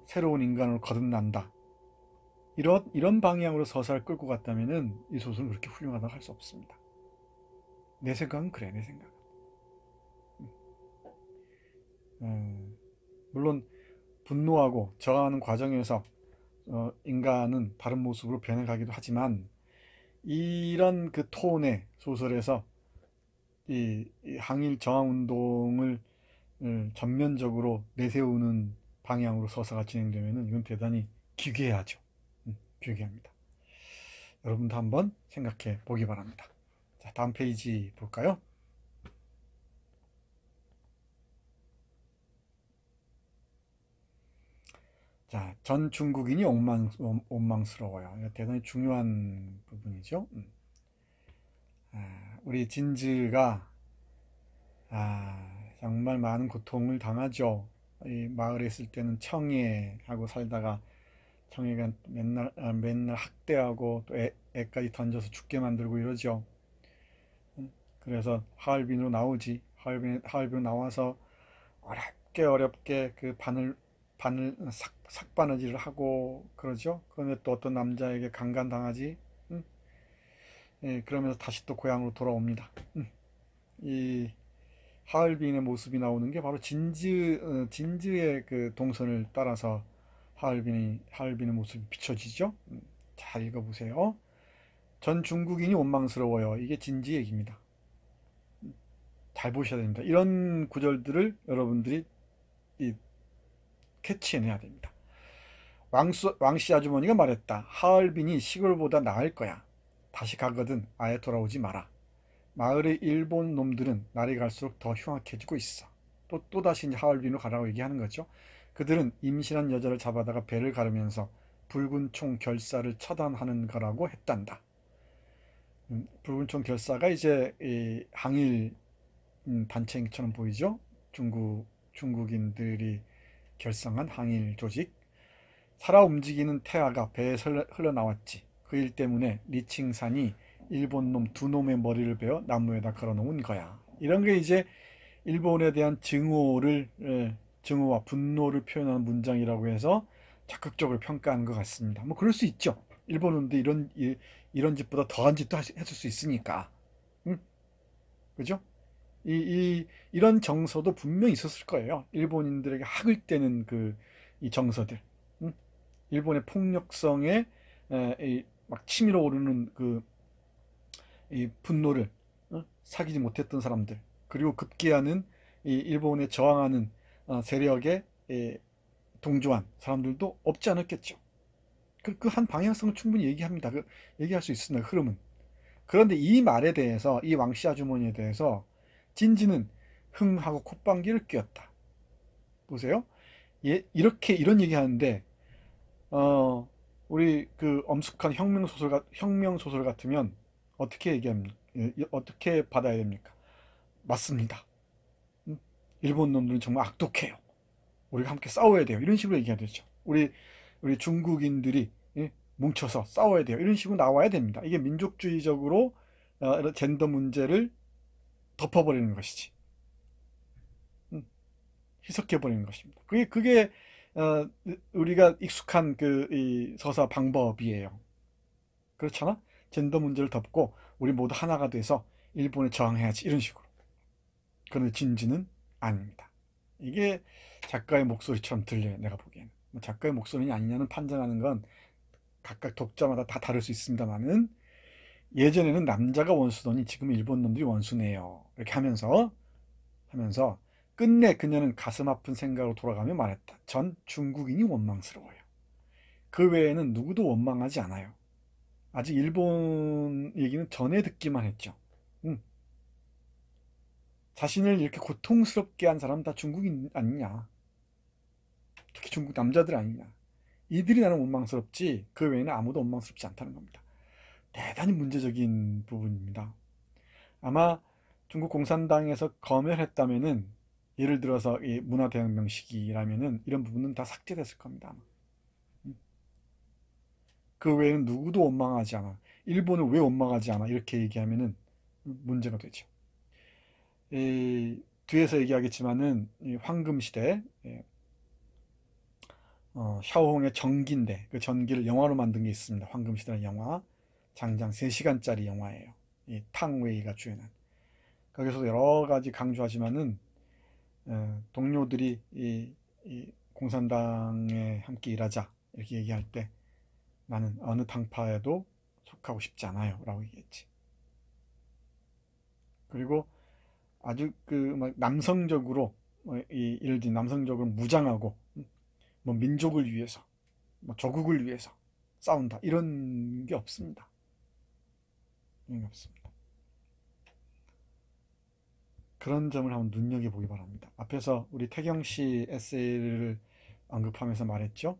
새로운 인간으로 거듭난다. 이런 방향으로 서사를 끌고 갔다면은 이 소설은 그렇게 훌륭하다고 할 수 없습니다. 내 생각은 그래, 내 생각은. 물론 분노하고 저항하는 과정에서 인간은 다른 모습으로 변해가기도 하지만, 이런 그 톤의 소설에서 이 항일 저항 운동을 전면적으로 내세우는 방향으로 서사가 진행되면 이건 대단히 기괴하죠. 기괴합니다. 여러분도 한번 생각해 보기 바랍니다. 자, 다음 페이지 볼까요? 자, 전 중국인이 원망스러워요. 대단히 중요한 부분이죠. 우리 진즈가 정말 많은 고통을 당하죠. 이 마을에 있을 때는 청해하고 살다가 청해가 맨날 학대하고 또 애까지 던져서 죽게 만들고 이러죠. 그래서 하얼빈으로 나오지. 하얼빈으로 나와서 어렵게 그 바늘 삭바느질을 하고 그러죠. 그런데 또 어떤 남자에게 강간당하지. 그러면서 다시 또 고향으로 돌아옵니다. 이 하얼빈의 모습이 나오는 게 바로 진즈의 그 동선을 따라서 하얼빈의 모습이 비춰지죠. 잘 읽어보세요. 전 중국인이 원망스러워요. 이게 진지 얘기입니다. 잘 보셔야 됩니다. 이런 구절들을 여러분들이 캐치해내야 됩니다. 왕씨 아주머니가 말했다. 하얼빈이 시골보다 나을 거야. 다시 가거든 아예 돌아오지 마라. 마을의 일본 놈들은 날이 갈수록 더 흉악해지고 있어. 또다시 이제 하얼빈으로 가라고 얘기하는 거죠. 그들은 임신한 여자를 잡아다가 배를 가르면서 붉은 총 결사를 처단하는 거라고 했단다. 붉은 총 결사가 이제 이 항일 단체처럼 보이죠. 중국인들이 결성한 항일 조직. 살아 움직이는 태아가 배에 흘러나왔지. 그 일 때문에 리칭산이 일본 놈 두 놈의 머리를 베어 나무에다 걸어놓은 거야. 이런 게 이제 일본에 대한 증오와 분노를 표현하는 문장이라고 해서 적극적으로 평가하는 것 같습니다. 뭐 그럴 수 있죠. 일본인데 이런 짓보다 더한 짓도 했을 수 있으니까. 그죠? 이런 정서도 분명히 있었을 거예요. 일본인들에게 학을 떼는 이 정서들. 일본의 폭력성에 막 치밀어 오르는 이 분노를 사귀지 못했던 사람들, 그리고 급기야는 이 일본에 저항하는 세력에 동조한 사람들도 없지 않았겠죠. 그 한 방향성을 충분히 얘기합니다. 얘기할 수 있습니다. 흐름은. 그런데 이 말에 대해서, 이 왕씨 아주머니에 대해서 진지는 흥하고 콧방귀를 뀌었다. 보세요. 이렇게 이런 얘기하는데 우리 그 엄숙한 혁명 소설 같으면 어떻게 얘기합니까? 어떻게 받아야 됩니까? 맞습니다. 일본 놈들은 정말 악독해요. 우리가 함께 싸워야 돼요. 이런 식으로 얘기해야 되죠. 우리 중국인들이 뭉쳐서 싸워야 돼요. 이런 식으로 나와야 됩니다. 이게 민족주의적으로 젠더 문제를 덮어버리는 것이지. 희석해버리는 것입니다. 그게 우리가 익숙한 이 서사 방법이에요. 그렇잖아? 젠더 문제를 덮고 우리 모두 하나가 돼서 일본에 저항해야지, 이런 식으로. 그런데 진지는 아닙니다. 이게 작가의 목소리처럼 들려요. 내가 보기에는 작가의 목소리냐 아니냐는 판단하는 건 각각 독자마다 다 다를 수 있습니다만은, 예전에는 남자가 원수더니 지금 일본 놈들이 원수네요, 이렇게 하면서 끝내 그녀는 가슴 아픈 생각으로 돌아가며 말했다. 전 중국인이 원망스러워요. 그 외에는 누구도 원망하지 않아요. 아직 일본 얘기는 전에 듣기만 했죠. 자신을 이렇게 고통스럽게 한 사람 다 중국인 아니냐, 특히 중국 남자들 아니냐, 이들이 나는 원망스럽지 그 외에는 아무도 원망스럽지 않다는 겁니다. 대단히 문제적인 부분입니다. 아마 중국 공산당에서 검열했다면은, 예를 들어서 이 문화대혁명 시기라면은 이런 부분은 다 삭제됐을 겁니다. 그 외에는 누구도 원망하지 않아, 일본을 왜 원망하지 않아, 이렇게 얘기하면은 문제가 되죠. 뒤에서 얘기하겠지만은 이 황금시대, 샤오홍의 전기인데 그 전기를 영화로 만든 게 있습니다. 황금시대라는 영화, 장장 3시간짜리 영화예요. 이 탕웨이가 주연한. 거기서도 여러 가지 강조하지만은 동료들이 이 공산당에 함께 일하자 이렇게 얘기할 때 나는 어느 당파에도 속하고 싶지 않아요 라고 얘기했지. 그리고 아주 막 남성적으로, 예를 들어 남성적으로 무장하고 뭐 민족을 위해서, 뭐 조국을 위해서 싸운다, 이런 게 없습니다. 이런 게 없습니다. 그런 점을 한번 눈여겨보기 바랍니다. 앞에서 우리 태경씨 에세이를 언급하면서 말했죠.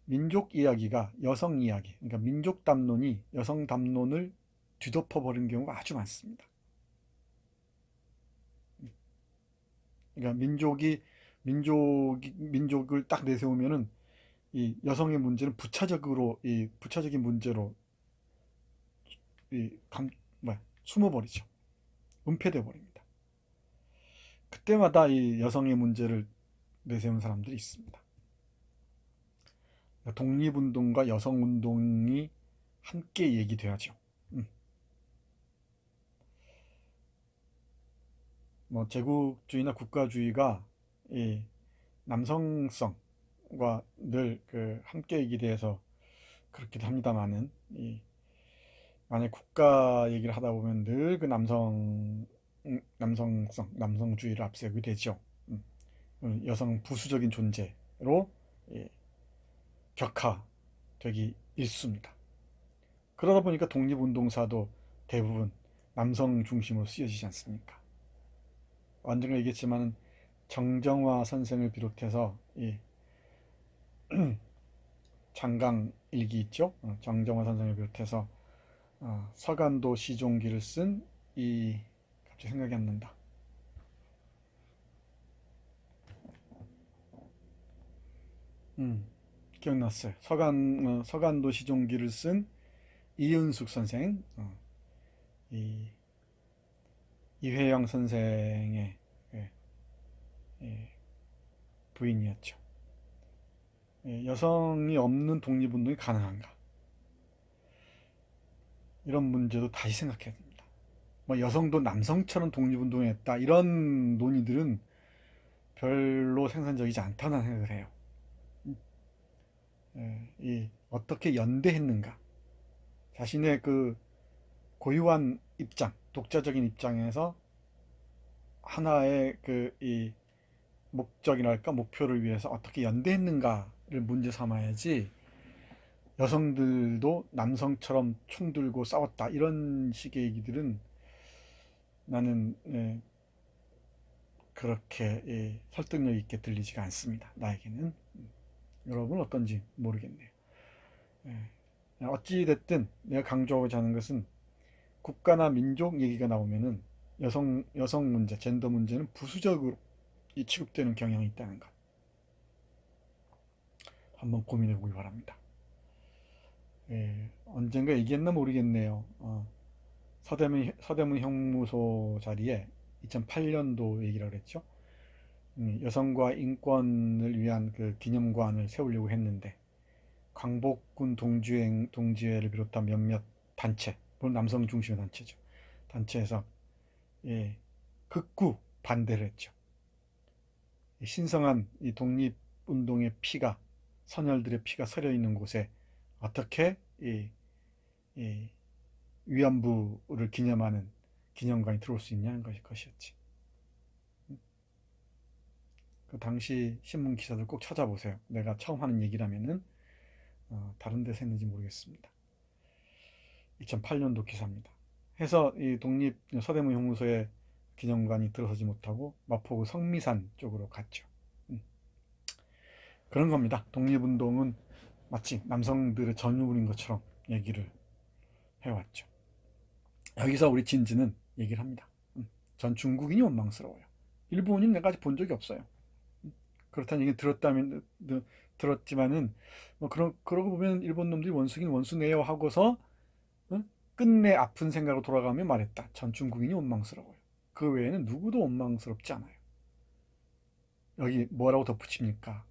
민족 이야기가 여성 이야기, 그러니까 민족 담론이 여성 담론을 뒤덮어버리는 경우가 아주 많습니다. 그러니까 민족을 딱 내세우면은 이 여성의 문제는 부차적인 문제로 숨어버리죠. 은폐되어 버립니다. 그때마다 이 여성의 문제를 내세우는 사람들이 있습니다. 독립운동과 여성운동이 함께 얘기돼야죠. 뭐 제국주의나 국가주의가 이 남성성과 늘 함께 얘기돼서 그렇기도 합니다만은, 만약 국가 얘기를 하다 보면 늘 그 남성성, 남성주의를 앞세우게 되죠. 여성 부수적인 존재로 격화되기 일쑤입니다. 그러다 보니까 독립운동사도 대부분 남성 중심으로 쓰여지지 않습니까? 언젠가 얘기했지만 정정화 선생을 비롯해서 장강 일기 있죠? 정정화 선생을 비롯해서 서간도 시종기를 쓴 갑자기 생각이 안 난다. 기억났어요. 서간도 시종기를 쓴 이은숙 선생, 이회영 선생의 부인이었죠. 여성이 없는 독립운동이 가능한가? 이런 문제도 다시 생각해야 됩니다. 뭐 여성도 남성처럼 독립운동했다, 이런 논의들은 별로 생산적이지 않다는 생각을 해요. 어떻게 연대했는가, 자신의 그 고유한 입장, 독자적인 입장에서 하나의 그 이 목적이랄까 목표를 위해서 어떻게 연대했는가를 문제 삼아야지, 여성들도 남성처럼 총 들고 싸웠다 이런 식의 얘기들은 나는 그렇게 설득력 있게 들리지가 않습니다. 나에게는. 여러분 어떤지 모르겠네요. 어찌 됐든 내가 강조하고자 하는 것은, 국가나 민족 얘기가 나오면은 여성 문제, 젠더 문제는 부수적으로 취급되는 경향이 있다는 것, 한번 고민해 보기 바랍니다. 언젠가 얘기했나 모르겠네요. 서대문 형무소 자리에 2008년도 얘기라고 그랬죠. 여성과 인권을 위한 그 기념관을 세우려고 했는데, 광복군 동지회를 비롯한 몇몇 단체, 물론 남성 중심의 단체죠. 단체에서 극구 반대를 했죠. 신성한 이 독립운동의 피가, 선열들의 피가 서려 있는 곳에 어떻게 이 위안부를 기념하는 기념관이 들어올 수 있냐는 것이었지. 그 당시 신문 기사들 꼭 찾아보세요. 내가 처음 하는 얘기라면은 다른 데서 했는지 모르겠습니다. 2008년도 기사입니다. 해서 이 서대문 형무소에 기념관이 들어서지 못하고 마포구 성미산 쪽으로 갔죠. 그런 겁니다. 독립운동은 마치 남성들의 전유물인 것처럼 얘기를 해왔죠. 여기서 우리 진지는 얘기를 합니다. 전 중국인이 원망스러워요. 일본인 내가 아직 본 적이 없어요. 그렇다는 얘기 들었지만은 뭐 그러고 보면 일본 놈들이 원수긴 원수네요 하고서 끝내 아픈 생각으로 돌아가며 말했다. 전 중국인이 원망스러워요. 그 외에는 누구도 원망스럽지 않아요. 여기 뭐라고 덧붙입니까?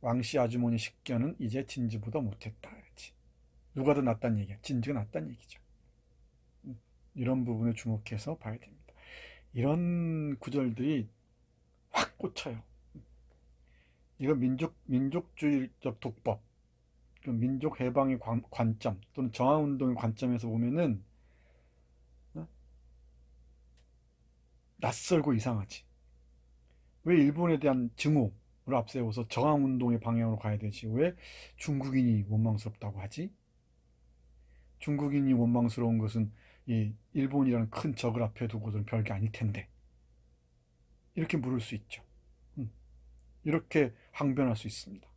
왕씨 아주머니 식견은 이제 진지보다 못했다 그랬지. 누가 더 낫단 얘기야? 진지가 낫단 얘기죠. 이런 부분에 주목해서 봐야 됩니다. 이런 구절들이 확 꽂혀요. 이거 민족주의적 독법, 민족 해방의 관점 또는 저항운동의 관점에서 보면은 낯설고 이상하지. 왜 일본에 대한 증오를 앞세워서 저항운동의 방향으로 가야 되지? 왜 중국인이 원망스럽다고 하지? 중국인이 원망스러운 것은 이 일본이라는 큰 적을 앞에 두고는 별게 아닐 텐데, 이렇게 물을 수 있죠. 이렇게 항변할 수 있습니다.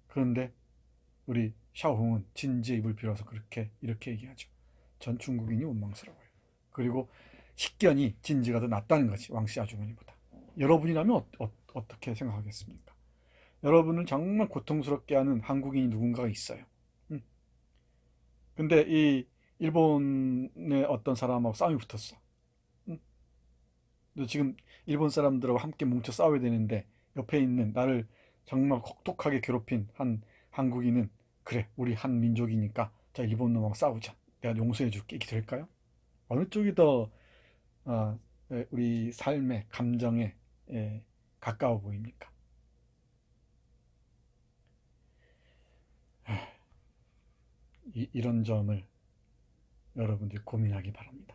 그런데 우리 샤오홍은 진지의 입을 빌어서 이렇게 얘기하죠. 전 중국인이 원망스러워요. 그리고 식견이 진지가 더 낫다는 거지, 왕씨 아주머니보다. 여러분이라면 어떻게 생각하겠습니까? 여러분을 정말 고통스럽게 하는 한국인이 누군가가 있어요. 근데 이 일본의 어떤 사람하고 싸움이 붙었어. 너 지금 일본 사람들하고 함께 뭉쳐 싸워야 되는데, 옆에 있는 나를 정말 혹독하게 괴롭힌 한 한국인은, 그래 우리 한 민족이니까 자 일본 놈하고 싸우자, 내가 용서해 줄게, 이렇게 될까요? 어느 쪽이 더 우리 삶의 감정에 가까워 보입니까? 이런 점을 여러분들이 고민하기 바랍니다.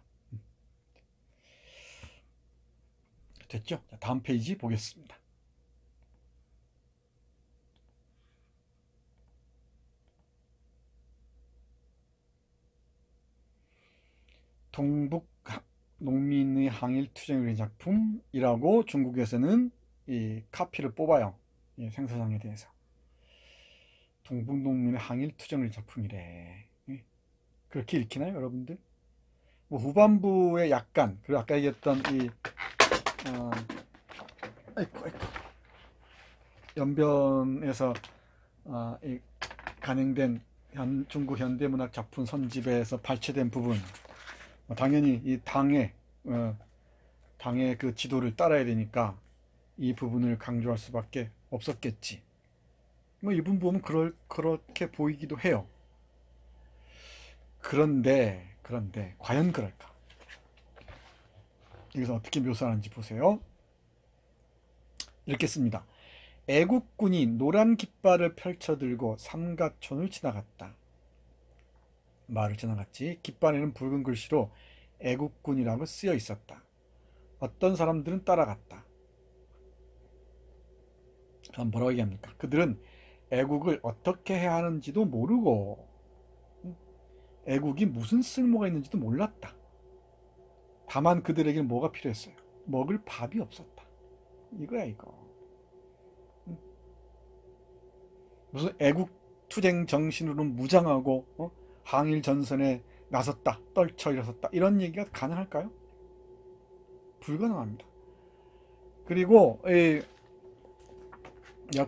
됐죠? 자, 다음 페이지 보겠습니다. 동북 농민의 항일 투쟁을 그린 작품이라고 중국에서는 이 카피를 뽑아요. 이 생사상에 대해서. 동북 농민의 항일 투쟁을 그린 작품이래. 그렇게 읽히나요, 여러분들? 뭐 후반부에 약간, 그리고 아까 얘기했던 아이고 연변에서 이 간행된 중국 현대문학 작품 선집에서 발췌된 부분, 당연히 이 당의 그 지도를 따라야 되니까 이 부분을 강조할 수밖에 없었겠지. 뭐 이 부분 보면 그렇게 보이기도 해요. 그런데 과연 그럴까? 여기서 어떻게 묘사하는지 보세요. 이렇게 씁니다. 애국군이 노란 깃발을 펼쳐들고 삼가촌을 지나갔다. 마을을 지나갔지. 깃발에는 붉은 글씨로 애국군이라고 쓰여 있었다. 어떤 사람들은 따라갔다. 뭐라고 얘기합니까? 그들은 애국을 어떻게 해야 하는지도 모르고 애국이 무슨 쓸모가 있는지도 몰랐다. 다만 그들에게는 뭐가 필요했어요? 먹을 밥이 없었다. 이거야 이거. 무슨 애국투쟁 정신으로 무장하고 항일 전선에 나섰다, 떨쳐 일어섰다, 이런 얘기가 가능할까요? 불가능합니다. 그리고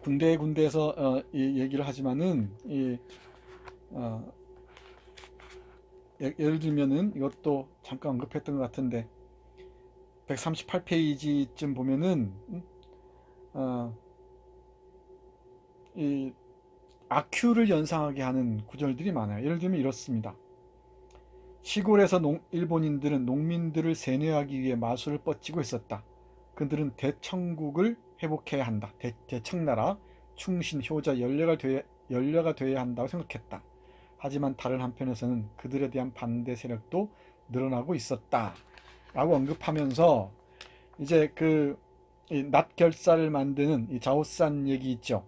군대에서 이 얘기를 하지만은 예를 들면은 이것도 잠깐 언급했던 것 같은데 138페이지쯤 보면은 이 아큐를 연상하게 하는 구절들이 많아요. 예를 들면 이렇습니다. 시골에서 일본인들은 농민들을 세뇌하기 위해 마술을 뻗치고 있었다. 그들은 대청국을 회복해야 한다. 대청나라, 충신, 효자, 연려가 돼야 한다고 생각했다. 하지만 다른 한편에서는 그들에 대한 반대 세력도 늘어나고 있었다. 라고 언급하면서 이제 낫결사를 만드는 이 자오산 얘기 있죠.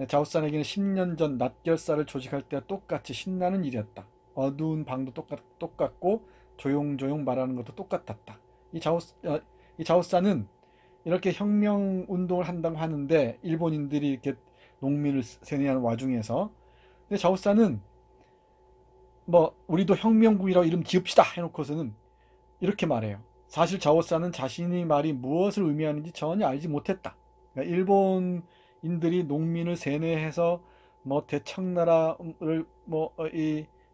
자오산에게는 10년 전 낫결사를 조직할 때와 똑같이 신나는 일이었다. 어두운 방도 똑같고 조용조용 말하는 것도 똑같았다. 이 자오산은 이렇게 혁명 운동을 한다고 하는데 일본인들이 이렇게 농민을 세뇌하는 와중에서 근데 자오산은 우리도 혁명군이라고 이름 지읍시다 해놓고서는 이렇게 말해요. 사실 자오산은 자신의 말이 무엇을 의미하는지 전혀 알지 못했다. 그러니까 일본인들이 농민을 세뇌해서 대청나라를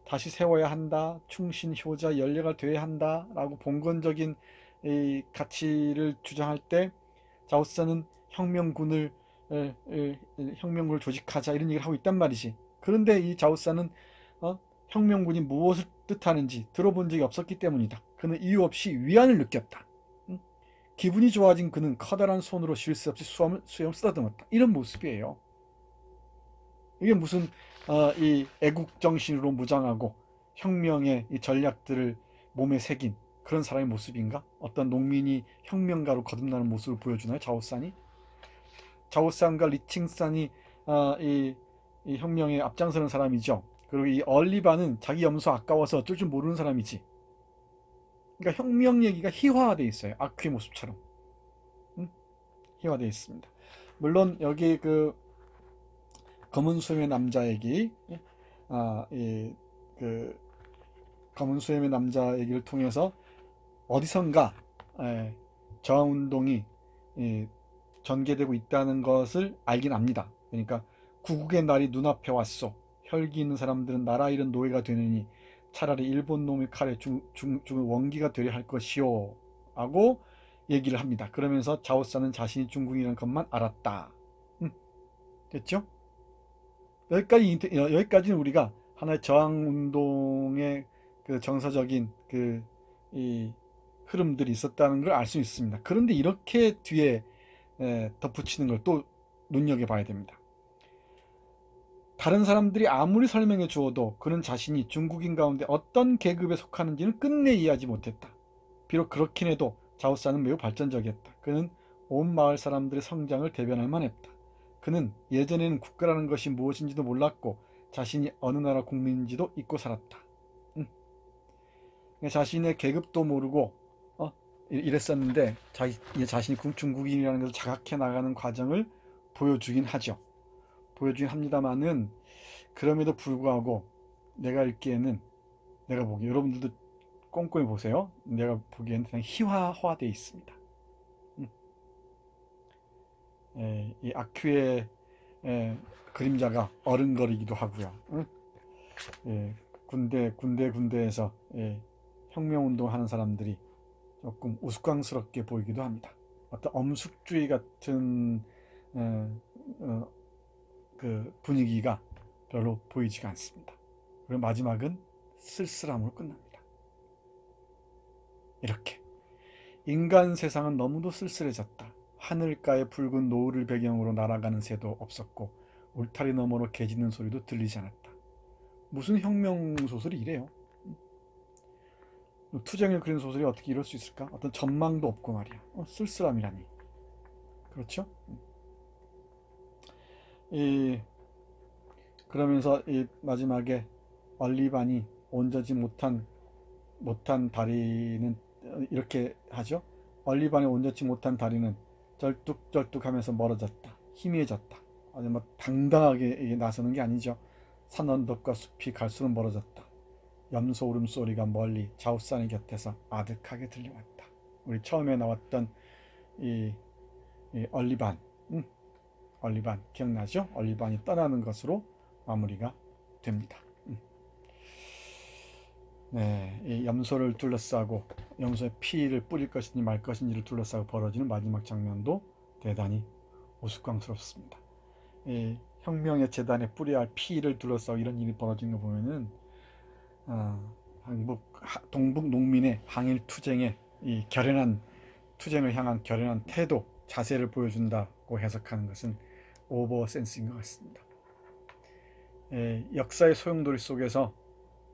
다시 세워야 한다, 충신, 효자, 연례가 돼야 한다라고 봉건적인 이 가치를 주장할 때 자오산은 혁명군을 조직하자 이런 얘기를 하고 있단 말이지. 그런데 이 자오산은 혁명군이 무엇을 뜻하는지 들어본 적이 없었기 때문이다. 그는 이유 없이 위안을 느꼈다. 기분이 좋아진 그는 커다란 손으로 쉴 새 없이 수염을 쓰다듬었다. 이런 모습이에요. 이게 무슨 이 애국정신으로 무장하고 혁명의 이 전략들을 몸에 새긴 그런 사람의 모습인가? 어떤 농민이 혁명가로 거듭나는 모습을 보여주나요? 자오산이? 자오산과 리칭산이 이 혁명에 앞장서는 사람이죠. 그리고 이 얼리바는 자기 염소 아까워서 어쩔 줄 모르는 사람이지. 그러니까 혁명 얘기가 희화화되어 있어요. 아큐의 모습처럼. 희화되어 있습니다. 물론 여기 검은 수염의 남자 얘기, 검은 수염의 남자 얘기를 통해서 어디선가 저항운동이 전개되고 있다는 것을 알긴 압니다. 그러니까 구국의 날이 눈앞에 왔소. 혈기 있는 사람들은 나라 잃은 노예가 되느니 차라리 일본 놈의 칼에 원기가 되려 할 것이요 하고 얘기를 합니다. 그러면서 자오산은 자신이 중국이라는 것만 알았다. 됐죠? 여기까지는 우리가 하나의 저항운동의 정서적인 이 흐름들이 있었다는 걸 알 수 있습니다. 그런데 이렇게 뒤에 덧붙이는 걸 또 눈여겨봐야 됩니다. 다른 사람들이 아무리 설명해 주어도 그는 자신이 중국인 가운데 어떤 계급에 속하는지는 끝내 이해하지 못했다. 비록 그렇긴 해도 자오산은 매우 발전적이었다. 그는 온 마을 사람들의 성장을 대변할 만했다. 그는 예전에는 국가라는 것이 무엇인지도 몰랐고 자신이 어느 나라 국민인지도 잊고 살았다. 자신의 계급도 모르고 이랬었는데 자신이 중국인이라는 것을 자각해 나가는 과정을 보여주긴 하죠. 보여주긴 합니다만은 그럼에도 불구하고 내가 읽기에는 내가 보기에 여러분들도 꼼꼼히 보세요. 내가 보기에는 그냥 희화화되어 있습니다. 이 아큐의 그림자가 어른거리기도 하고요. 군대에서 혁명운동 하는 사람들이 조금 우스꽝스럽게 보이기도 합니다. 어떤 엄숙주의 같은 분위기가 별로 보이지가 않습니다. 그리고 마지막은 쓸쓸함으로 끝납니다. 이렇게 인간 세상은 너무도 쓸쓸해졌다. 하늘가의 붉은 노을을 배경으로 날아가는 새도 없었고 울타리 너머로 개 짖는 소리도 들리지 않았다. 무슨 혁명 소설이 이래요? 투쟁을 그린 소설이 어떻게 이럴 수 있을까? 어떤 전망도 없고 말이야. 쓸쓸함이라니. 그렇죠? 그러면서 이 마지막에 얼리반이 온전지 못한 다리는 이렇게 하죠. 얼리반이 온전치 못한 다리는 쩔뚝쩔뚝하면서 멀어졌다. 희미해졌다. 아주 막 당당하게 나서는 게 아니죠. 산 언덕과 숲이 갈수록 멀어졌다. 염소 울음소리가 멀리 좌우산의 곁에서 아득하게 들려왔다. 우리 처음에 나왔던 이 얼리반, 얼리반 기억나죠? 얼리반이 떠나는 것으로 마무리가 됩니다. 네, 이 염소를 둘러싸고 염소의 피를 뿌릴 것인지 말 것인지를 둘러싸고 벌어지는 마지막 장면도 대단히 우스꽝스럽습니다. 혁명의 재단에 뿌려야 할 피를 둘러싸고 이런 일이 벌어지는 거 보면은 동북 농민의 항일 투쟁의 이 결연한 투쟁을 향한 결연한 태도, 자세를 보여준다고 해석하는 것은 오버 센스인 것 같습니다. 역사의 소용돌이 속에서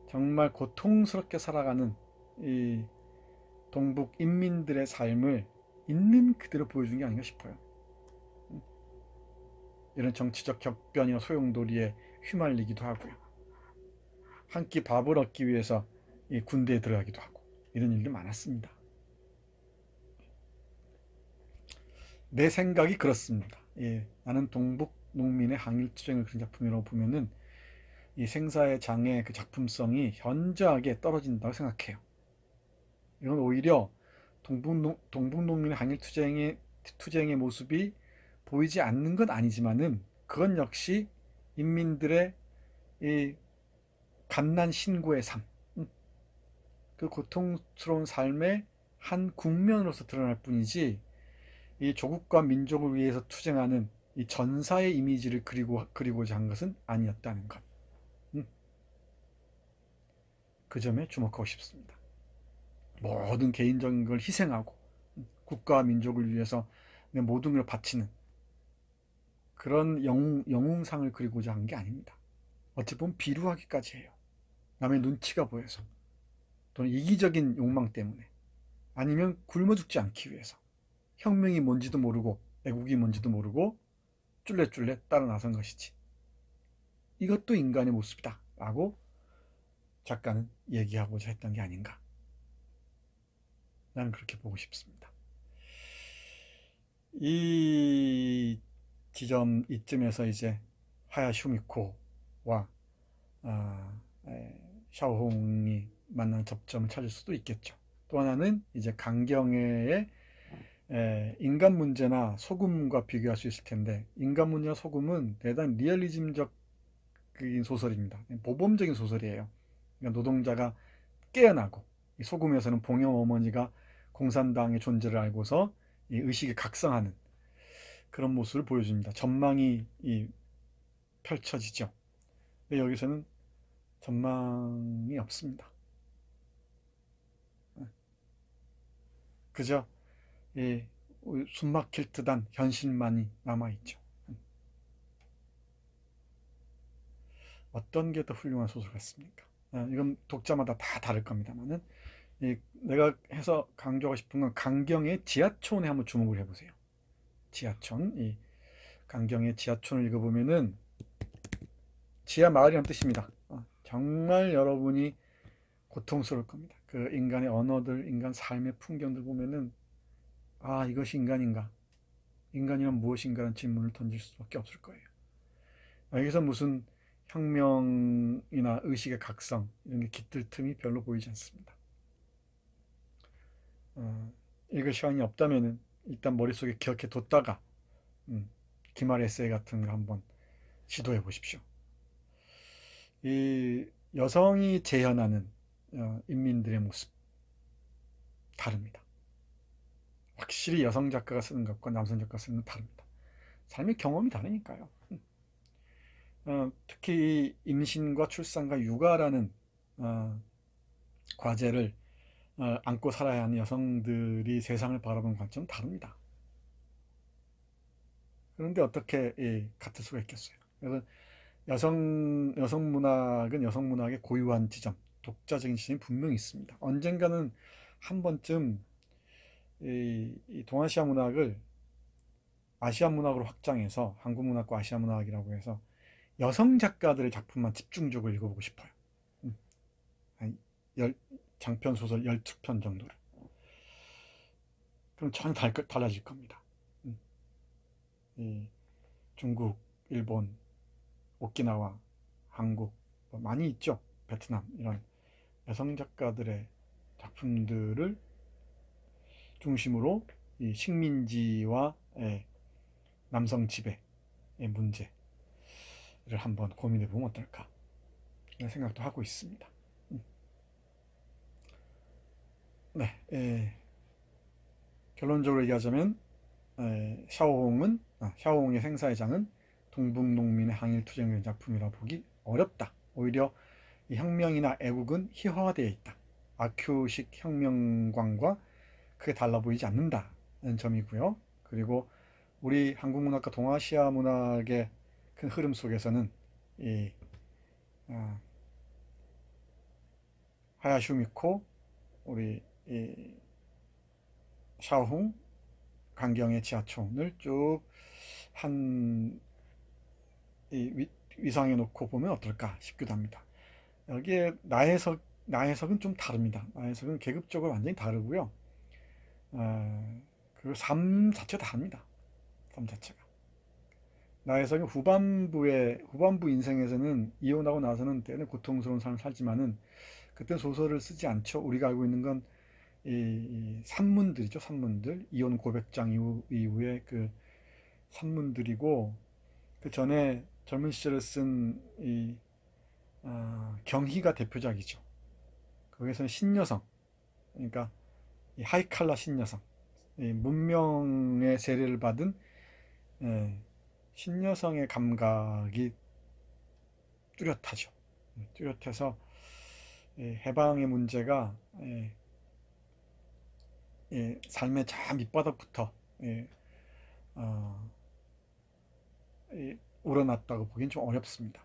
정말 고통스럽게 살아가는 이 동북 인민들의 삶을 있는 그대로 보여준 게 아닌가 싶어요. 이런 정치적 격변이나 소용돌이에 휘말리기도 하고요. 한 끼 밥을 얻기 위해서 이 군대에 들어가기도 하고 이런 일도 많았습니다. 내 생각이 그렇습니다. 나는 동북 농민의 항일투쟁을 그린 작품이라고 보면은 이 생사의 장의 그 작품성이 현저하게 떨어진다고 생각해요. 이건 오히려 동북 농민의 항일투쟁의 모습이 보이지 않는 건 아니지만은 그건 역시 인민들의 이 갓난 신고의 삶, 그 고통스러운 삶의 한 국면으로서 드러날 뿐이지 이 조국과 민족을 위해서 투쟁하는 이 전사의 이미지를 그리고자 한 것은 아니었다는 것. 그 점에 주목하고 싶습니다. 모든 개인적인 걸 희생하고 국가와 민족을 위해서 내 모든 걸 바치는 그런 영웅상을 그리고자 한 게 아닙니다. 어찌 보면 비루하기까지 해요. 남의 눈치가 보여서 또는 이기적인 욕망 때문에 아니면 굶어 죽지 않기 위해서 혁명이 뭔지도 모르고 애국이 뭔지도 모르고 쫄래쫄래 따라 나선 것이지. 이것도 인간의 모습이다 라고 작가는 얘기하고자 했던 게 아닌가. 나는 그렇게 보고 싶습니다. 이 지점 이쯤에서 이제 하야슈미코와 샤오홍이 만나는 접점을 찾을 수도 있겠죠. 또 하나는 이제 강경애의 인간 문제나 소금과 비교할 수 있을 텐데, 인간 문제나 소금은 대단히 리얼리즘적 소설입니다. 모범적인 소설이에요. 그러니까 노동자가 깨어나고, 이 소금에서는 봉영 어머니가 공산당의 존재를 알고서 이 의식이 각성하는 그런 모습을 보여줍니다. 전망이 펼쳐지죠. 근데 여기서는 전망이 없습니다. 그저 숨막힐 듯한 현실만이 남아있죠. 어떤 게 더 훌륭한 소설 같습니까? 이건 독자마다 다 다를 겁니다만은, 내가 해서 강조하고 싶은 건 강경의 지하촌에 한번 주목을 해보세요. 지하촌, 강경의 지하촌을 읽어보면은 지하 마을이란 뜻입니다. 정말 여러분이 고통스러울 겁니다. 그 인간의 언어들, 인간 삶의 풍경들 보면은 이것이 인간인가? 인간이란 무엇인가라는 질문을 던질 수밖에 없을 거예요. 여기서 무슨 혁명이나 의식의 각성 이런 게 깃들 틈이 별로 보이지 않습니다. 읽을 시간이 없다면은 일단 머릿속에 기억해 뒀다가 기말 에세이 같은 거 한번 시도해 보십시오. 이 여성이 재현하는 인민들의 모습 다릅니다. 확실히 여성 작가가 쓰는 것과 남성 작가가 쓰는 건 다릅니다. 삶의 경험이 다르니까요. 특히 임신과 출산과 육아라는 과제를 안고 살아야 하는 여성들이 세상을 바라보는 관점은 다릅니다. 그런데 어떻게 같을 수가 있겠어요. 그래서 여성 문학은 여성 문학의 고유한 지점, 독자적인 지점이 분명히 있습니다. 언젠가는 한 번쯤 이 동아시아 문학을 아시아 문학으로 확장해서 한국 문학과 아시아 문학이라고 해서 여성 작가들의 작품만 집중적으로 읽어보고 싶어요. 음, 한 장편 소설 12편 정도를. 그럼 전혀 달라질 겁니다. 음, 이 중국, 일본, 오키나와, 한국 뭐 많이 있죠. 베트남 이런 여성 작가들의 작품들을 중심으로 이 식민지와 남성 지배의 문제를 한번 고민해 보면 어떨까 이런 생각도 하고 있습니다. 네, 결론적으로 얘기하자면 샤오홍의 생사의 장은 동북농민의 항일투쟁의 작품이라 보기 어렵다. 오히려 이 혁명이나 애국은 희화화되어 있다. 아큐식 혁명관과 크게 달라 보이지 않는다는 점이고요. 그리고 우리 한국 문학과 동아시아 문학의 큰 흐름 속에서는 이 아, 하야시 미코, 우리 이 샤오홍, 강경의 지하촌을 쭉 한 위상에 놓고 보면 어떨까 싶기도 합니다. 여기에 나해석은 좀 다릅니다. 나해석은 계급적으로 완전히 다르고요. 그리고 삶 자체가 다릅니다. 삶 자체가. 나해석은 후반부 인생에서는 이혼하고 나서는 때는 고통스러운 삶을 살지만은 그때 소설을 쓰지 않죠. 우리가 알고 있는 건 이 산문들이죠. 산문들. 이혼 고백장 이후에 그 산문들이고 그 전에 젊은 시절에 쓴이 경희가 대표작이죠. 거기서는 신여성, 그러니까 이 하이칼라 신여성, 이 문명의 세례를 받은 신여성의 감각이 뚜렷하죠. 뚜렷해서 해방의 문제가 삶의 저 밑바닥부터 어, 우러났다고 보기엔 좀 어렵습니다.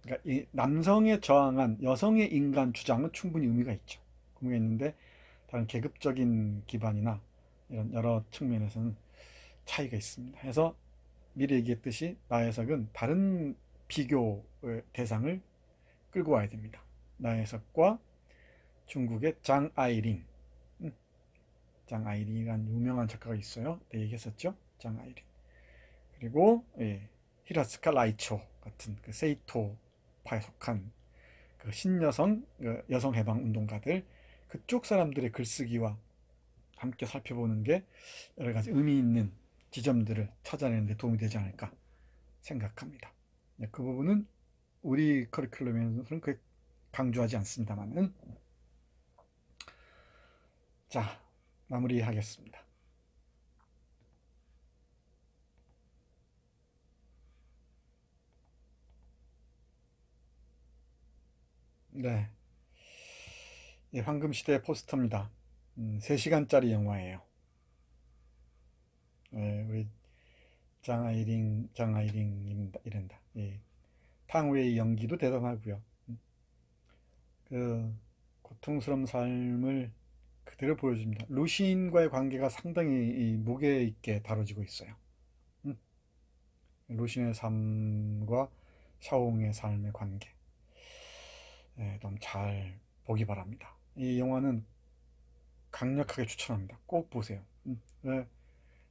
그러니까 이 남성에 저항한 여성의 인간 주장은 충분히 의미가 있죠. 의미가 있는데 다른 계급적인 기반이나 이런 여러 측면에서는 차이가 있습니다. 해서 미리 얘기했듯이 나해석은 다른 비교의 대상을 끌고 와야 됩니다. 나해석과 중국의 장아이링, 장아이링이라는 유명한 작가가 있어요. 네, 얘기했었죠. 장아이링. 그리고 히라스카 라이초 같은 그 세이토파에 속한 그 신여성 그 여성 해방 운동가들 그쪽 사람들의 글쓰기와 함께 살펴보는 게 여러 가지 의미 있는 지점들을 찾아내는 데 도움이 되지 않을까 생각합니다. 네, 그 부분은 우리 커리큘럼에서는 그렇게 강조하지 않습니다만은 자 마무리하겠습니다. 네, 황금시대 포스터입니다. 3시간짜리 영화예요. 우리 장아이링 이른다. 탕웨이 연기도 대단하고요. 그 고통스러운 삶을 그대로 보여줍니다. 루시인과의 관계가 상당히 무게 있게 다뤄지고 있어요. 음, 루시인의 삶과 샤옹의 삶의 관계 너무 잘 보기 바랍니다. 이 영화는 강력하게 추천합니다. 꼭 보세요.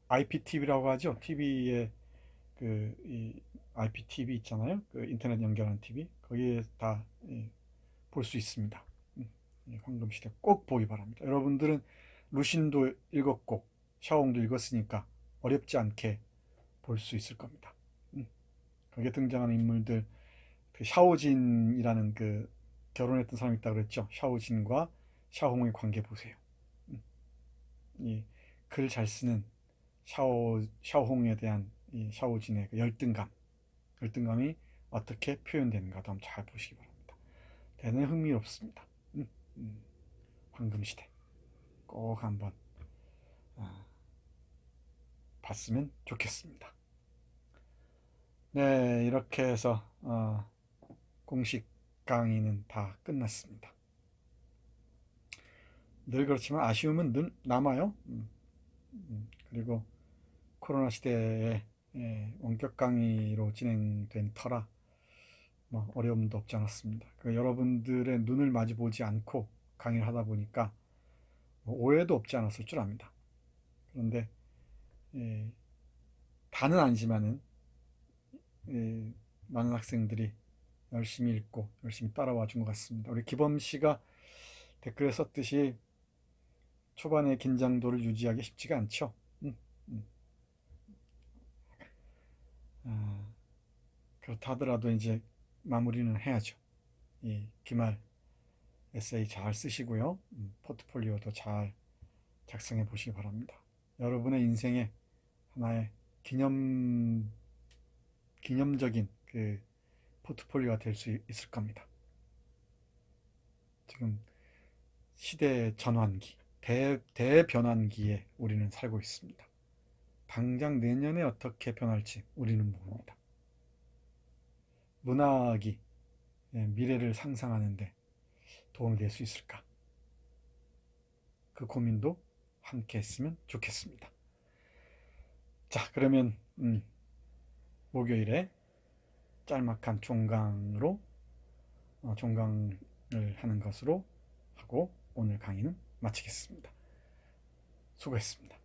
IPTV라고 하죠. TV에 이 IPTV 있잖아요. 그 인터넷 연결하는 TV 거기에 다 볼 수 있습니다. 황금시대 꼭 보기 바랍니다. 여러분들은 루신도 읽었고 샤옹도 읽었으니까 어렵지 않게 볼 수 있을 겁니다. 거기에 등장하는 인물들 그 샤오진이라는 그 결혼했던 사람이 있다고 그랬죠. 샤오진과 샤옹의 관계 보세요. 글 잘 쓰는 샤오홍에 대한 이 샤오진의 그 열등감이 어떻게 표현되는가도 한번 잘 보시기 바랍니다. 대단히 흥미롭습니다. 음, 황금시대 꼭 한번 봤으면 좋겠습니다. 네, 이렇게 해서 공식 강의는 다 끝났습니다. 늘 그렇지만 아쉬움은 늘 남아요. 그리고 코로나 시대에 원격 강의로 진행된 터라 뭐 어려움도 없지 않았습니다. 여러분들의 눈을 마주 보지 않고 강의를 하다 보니까 뭐 오해도 없지 않았을 줄 압니다. 그런데 예, 다는 아니지만은 많은 학생들이 열심히 읽고 열심히 따라와 준 것 같습니다. 우리 기범 씨가 댓글에 썼듯이 초반에 긴장도를 유지하기 쉽지가 않죠. 음, 음. 아, 그렇다 하더라도 이제 마무리는 해야죠. 이 기말 에세이 잘 쓰시고요. 포트폴리오도 잘 작성해 보시기 바랍니다. 여러분의 인생에 하나의 기념적인 그 포트폴리오가 될 수 있을 겁니다. 지금 시대 전환기, 대변환기에 우리는 살고 있습니다. 당장 내년에 어떻게 변할지 우리는 모릅니다. 문학이 미래를 상상하는데 도움이 될 수 있을까? 그 고민도 함께 했으면 좋겠습니다. 자, 그러면 목요일에 짤막한 종강으로 종강을 하는 것으로 하고 오늘 강의는 마치겠습니다. 수고했습니다.